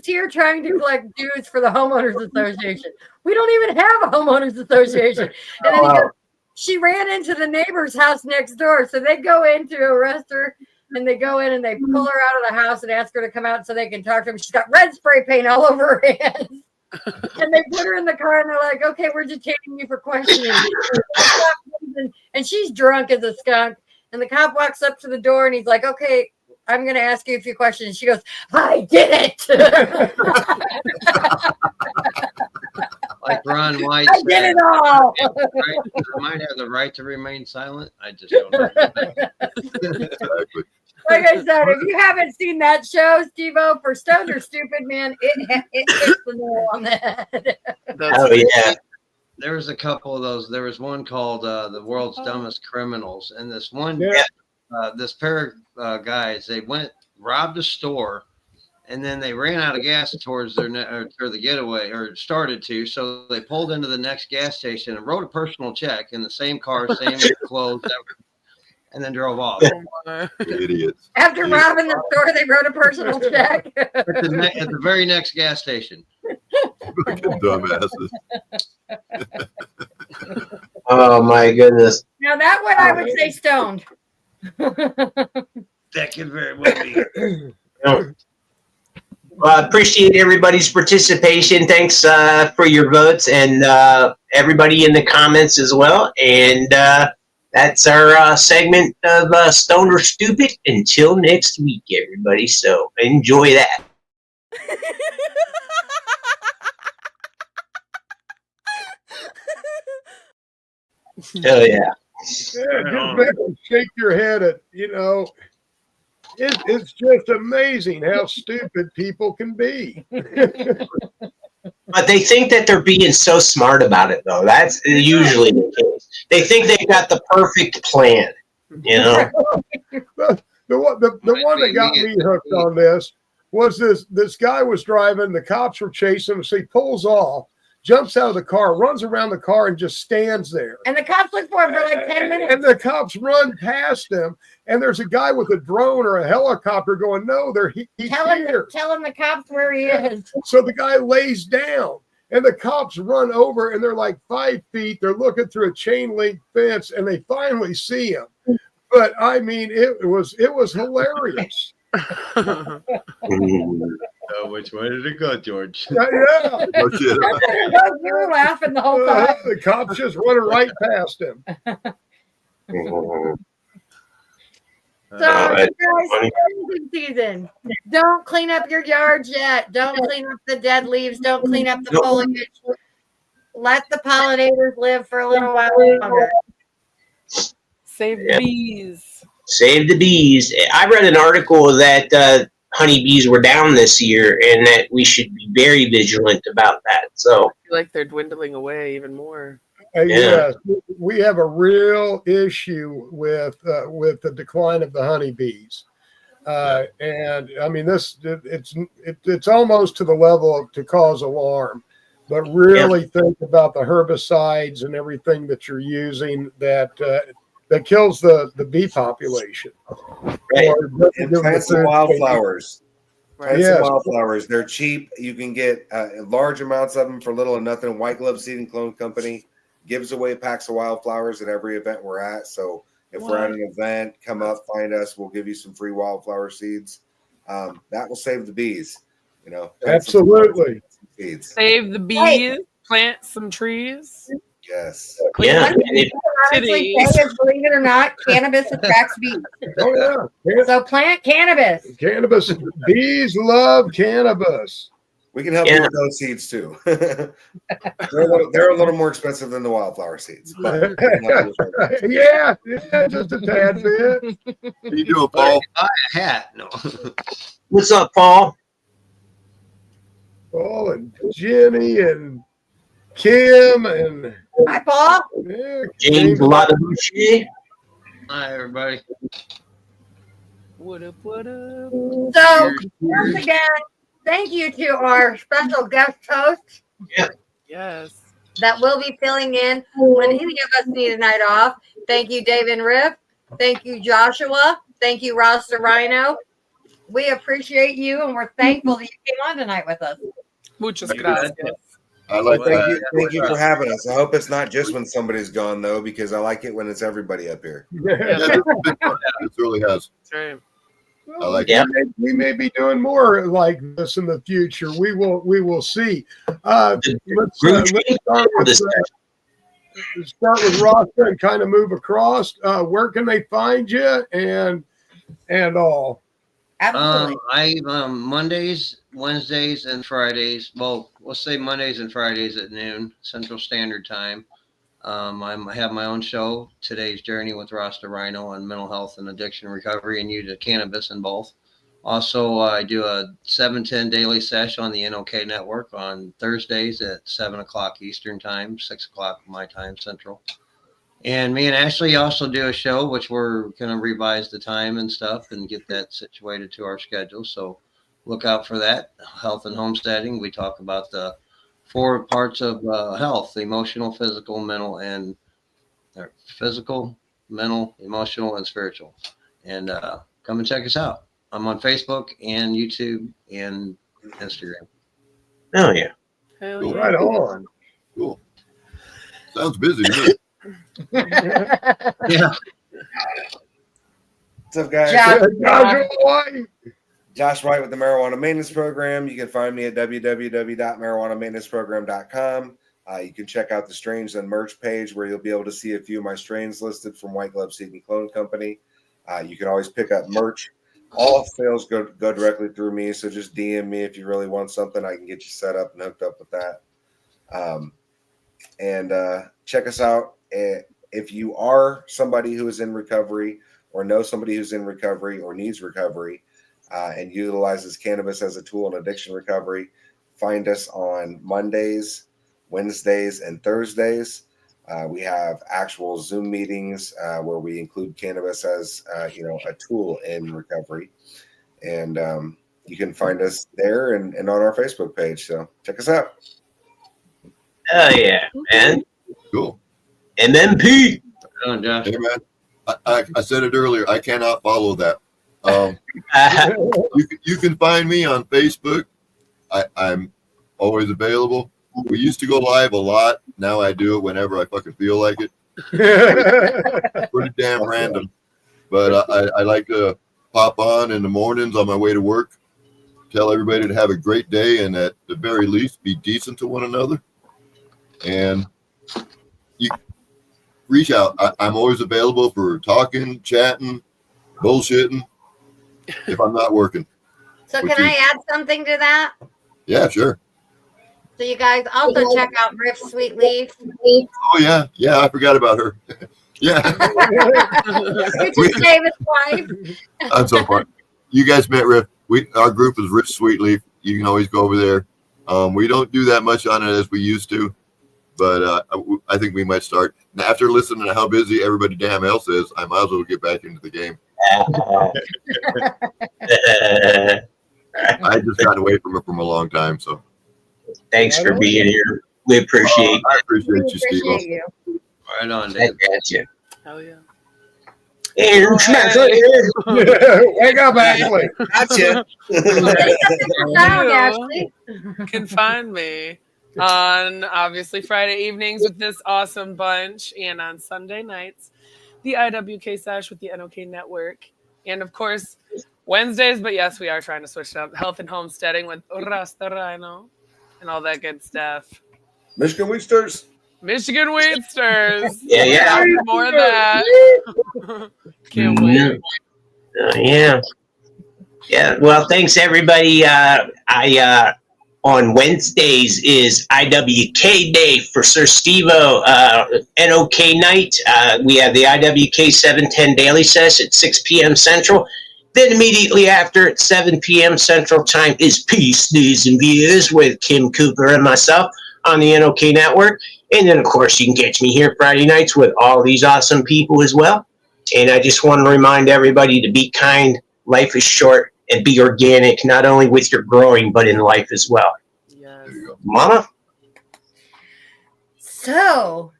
here trying to collect dues for the homeowners association. We don't even have a homeowners association. And then he goes, she ran into the neighbor's house next door. So they go in to arrest her and they go in and they pull her out of the house and ask her to come out so they can talk to her. She's got red spray paint all over her hands. And they put her in the car and they're like, okay, we're detaining you for questioning. And she's drunk as a skunk. And the cop walks up to the door and he's like, okay, I'm going to ask you a few questions. She goes, I did it. Like Ron White I did it all. I might have the right to remain silent. I just don't know. Exactly. Like I said, if you haven't seen that show, Steve-O, for Stoned or Stupid, man, it hits the nail on the head. Oh yeah. There was a couple of those. There was one called The World's Dumbest Criminals. And this one, this pair of guys, they went robbed a store, and then they ran out of gas towards their or the getaway, or started to. So they pulled into the next gas station and wrote a personal check in the same car, same clothes, and then drove off. Idiots. After robbing the store, they wrote a personal check. At the very next gas station. Fucking dumbasses. Oh my goodness. Now that one I would say stoned. That could very well be. Well, I appreciate everybody's participation. Thanks for your votes, and everybody in the comments as well. And that's our segment of Stoned or Stupid. Until next week, everybody. So enjoy that. Oh yeah. Yeah, just make them shake your head at, it's just amazing how stupid people can be. But they think that they're being so smart about it, though. That's usually the case. They think they've got the perfect plan, The one that got me hooked on this was this guy was driving, the cops were chasing him, so he pulls off, jumps out of the car, runs around the car, and just stands there. And the cops look for him for like 10 minutes. And the cops run past him, and there's a guy with a drone or a helicopter going, no, he's here. Tell him the cops where he is. So the guy lays down, and the cops run over, and they're like 5 feet. They're looking through a chain link fence, and they finally see him. But I mean, it was hilarious. Which way did it go, George? Yeah. No shit. You were laughing the whole time. The cops just running right past him. So, guys, cleansing season. Don't clean up your yards yet. Don't clean up the dead leaves. Don't clean up the foliage. Let the pollinators live for a little while longer. Save the bees. Save the bees. I read an article that honeybees were down this year, and that we should be very vigilant about that. So I feel like they're dwindling away even more. Yes, we have a real issue with the decline of the honeybees, and I mean it's almost to the level to cause alarm. But really think about the herbicides and everything that you're using that kills the bee population. Right. And plants and wildflowers. Plants and wildflowers. They're cheap. You can get large amounts of them for little or nothing. White Glove Seed and Clone Company gives away packs of wildflowers at every event we're at. So if we're at an event, come up, find us. We'll give you some free wildflower seeds. That will save the bees. Absolutely. Seeds. Save the bees. Plant some trees. Yes. Yeah. Honestly, believe it or not, cannabis attracts bees. Oh yeah. So plant cannabis. Cannabis. Bees love cannabis. We can help you with those seeds too. They're a little more expensive than the wildflower seeds. But yeah, just a tad bit. How you doing, Paul? Buy a hat. No. What's up, Paul? Paul and Jenny and Kim and Hi, Paul. James Ladabouche. Hi, everybody. What up, what up? So, once again, thank you to our special guest host. Yes. That will be filling in when any of us need a night off. Thank you, Dave and Riff. Thank you, Joshua. Thank you, RASTA RHINO. We appreciate you, and we're thankful that you came on tonight with us. Muchas gracias. I like that. Thank you for having us. I hope it's not just when somebody's gone though, because I like it when it's everybody up here. It really has. That's right. I like we may be doing more like this in the future. We will see. Let's start with Rasta and kind of move across. Where can they find you and all? Absolutely. I Mondays, Wednesdays, and Fridays. Well, let's say Mondays and Fridays at noon Central Standard Time. I have my own show, Today's Journey with RASTA RHINO, on mental health and addiction recovery and use of cannabis in both. Also, I do a 7:10 daily sesh on the NOK network on Thursdays at 7 o'clock Eastern Time, 6 o'clock my time Central. And me and Ashley also do a show, which we're going to revise the time and stuff and get that situated to our schedule. So look out for that. Health and homesteading. We talk about the 4 parts of health: emotional, physical, mental, and physical, mental, emotional, and spiritual. And come and check us out. I'm on Facebook and YouTube and Instagram. Oh yeah. Hell Cool. yeah. Right on. Cool. Sounds busy to me. Yeah. What's up, guys? Josh White with the Marijuana Maintenance Program. You can find me at www.marijuanamaintenanceprogram.com. You can check out the Strains and merch page where you'll be able to see a few of my strains listed from White Glove Seed and Clone Company. You can always pick up merch. All sales go directly through me, so just DM me if you really want something. I can get you set up and hooked up with that. And check us out. If you are somebody who is in recovery or know somebody who's in recovery or needs recovery and utilizes cannabis as a tool in addiction recovery, find us on Mondays, Wednesdays, and Thursdays. We have actual Zoom meetings where we include cannabis as a tool in recovery. And you can find us there and on our Facebook page. So check us out. Oh yeah, man. Cool. MMP. Oh, Josh. Hey, man. I said it earlier. I cannot follow that. You can find me on Facebook. I'm always available. We used to go live a lot. Now I do it whenever I fucking feel like it. Pretty damn random. But I like to pop on in the mornings on my way to work. Tell everybody to have a great day and at the very least be decent to one another. And you reach out. I'm always available for talking, chatting, bullshitting if I'm not working. So can I add something to that? Yeah, sure. So you guys also check out Riff Sweet Leaf. Oh yeah, I forgot about her. Yeah. Which is David's wife. I'm so fun. You guys met Riff. Our group is Riff Sweetleaf. You can always go over there. We don't do that much on it as we used to, but I think we might start. Now, after listening to how busy everybody damn else is, I might as well get back into the game. I just got away from it from a long time, so. Thanks for being here. We appreciate I appreciate you, Steve. You. Right on, it. Dave. You. Hell yeah. Wake up, Ashley. Gotcha. Ashley. You can find me on obviously Friday evenings with this awesome bunch and on Sunday nights, the IWK Sesh with the NOK Network. And of course, Wednesdays, but yes, we are trying to switch it up. Health and homesteading with RASTA, RHINO, and all that good stuff. Michigan Wheatsters. Michigan Wheatsters. Yeah. More of that. Can't wait. Yeah. Well, thanks everybody. On Wednesdays is IWK Day for Sir Steve-O, NOK night. We have the IWK 710 Daily Sesh at 6 p.m. Central. Then immediately after at 7 p.m. Central Time is Peace, News, and Views with Kim Cooper and myself on the NOK Network. And then, of course, you can catch me here Friday nights with all these awesome people as well. And I just want to remind everybody to be kind. Life is short. And be organic, not only with your growing, but in life as well. Yes. Mama? So,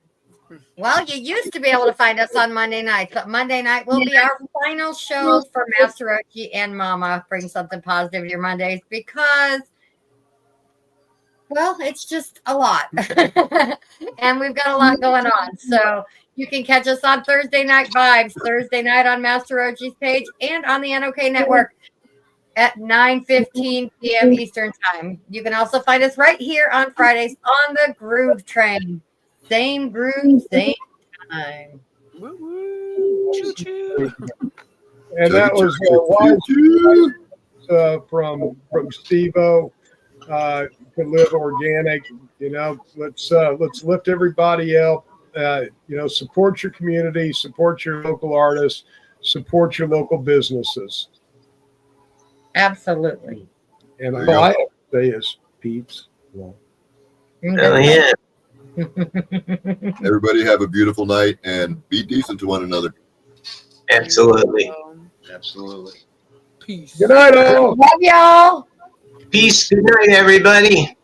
well, you used to be able to find us on Monday nights, but Monday night will be our final show for Master Rochi and Mama. Bring something positive to your Mondays because, well, it's just a lot. And we've got a lot going on. So you can catch us on Thursday Night Vibes, Thursday night on Master Rochi's page and on the NOK Network at 9:15 p.m. Eastern Time. You can also find us right here on Fridays on the Groove Train. Same groove, same time. Woo-woo. Choo-choo. And that was wise from Steve-O. To live organic, let's lift everybody up. Support your community, support your local artists, support your local businesses. Absolutely. And all I have to say is peeps. Oh, yeah. Everybody have a beautiful night and be decent to one another. Absolutely. Absolutely. Peace. Good night, all. Love y'all. Peace. Good night, everybody.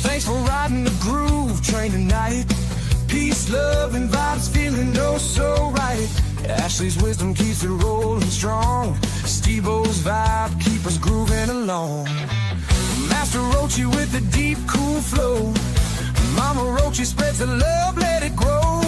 Thanks for riding the groove train tonight. Peace, love, and vibes feeling oh so right. Ashley's wisdom keeps it rolling strong. Steve-O's vibe keep us grooving along. Master Roachy with the deep, cool flow. Mama Roachy spreads the love, let it grow.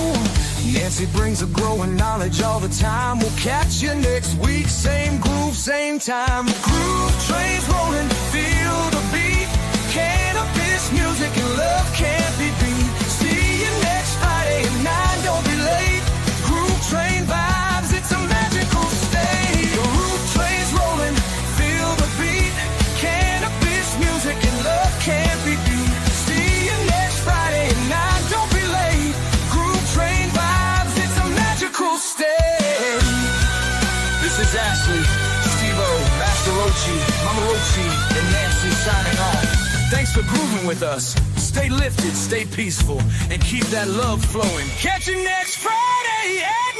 Nancy brings a growing knowledge all the time. We'll catch you next week, same groove, same time. Groove trains rolling, feel the beat. Cannabis music and love can't be beat. See you next Friday at 9, don't be late. Groove train vibes, it's a magical state. The groove train's rolling, feel the beat. Cannabis music and love can't be beat. See you next Friday at 9, don't be late. Groove train vibes, it's a magical state. This is Ashley, Steve-O, Master Roachy, Mama Roachy, and Nancy signing off. Thanks for grooving with us. Stay lifted, stay peaceful, and keep that love flowing. Catch you next Friday at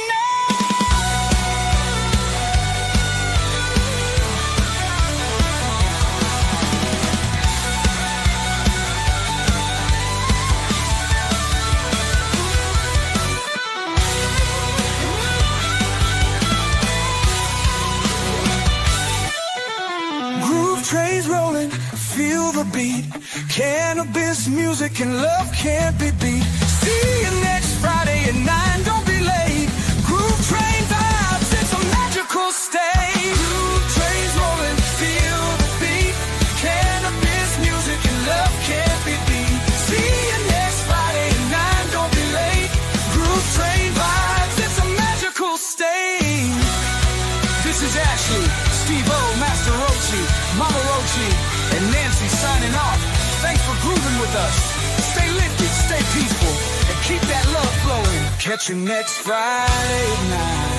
9. Groove trains rolling, feel the beat. Cannabis music and love can't be beat. See you next Friday at 9, don't be late. Groove train vibes, it's a magical state. Groove trains rolling, feel the beat. Cannabis music and love can't be beat. See you next Friday at 9, don't be late. Groove train vibes, it's a magical state. This is Ashley, Steve-O, Master Roachy, Mama Roachy, and Nancy signing off. Thanks for grooving with us. Stay lifted, stay peaceful, and keep that love flowing. Catch you next Friday night.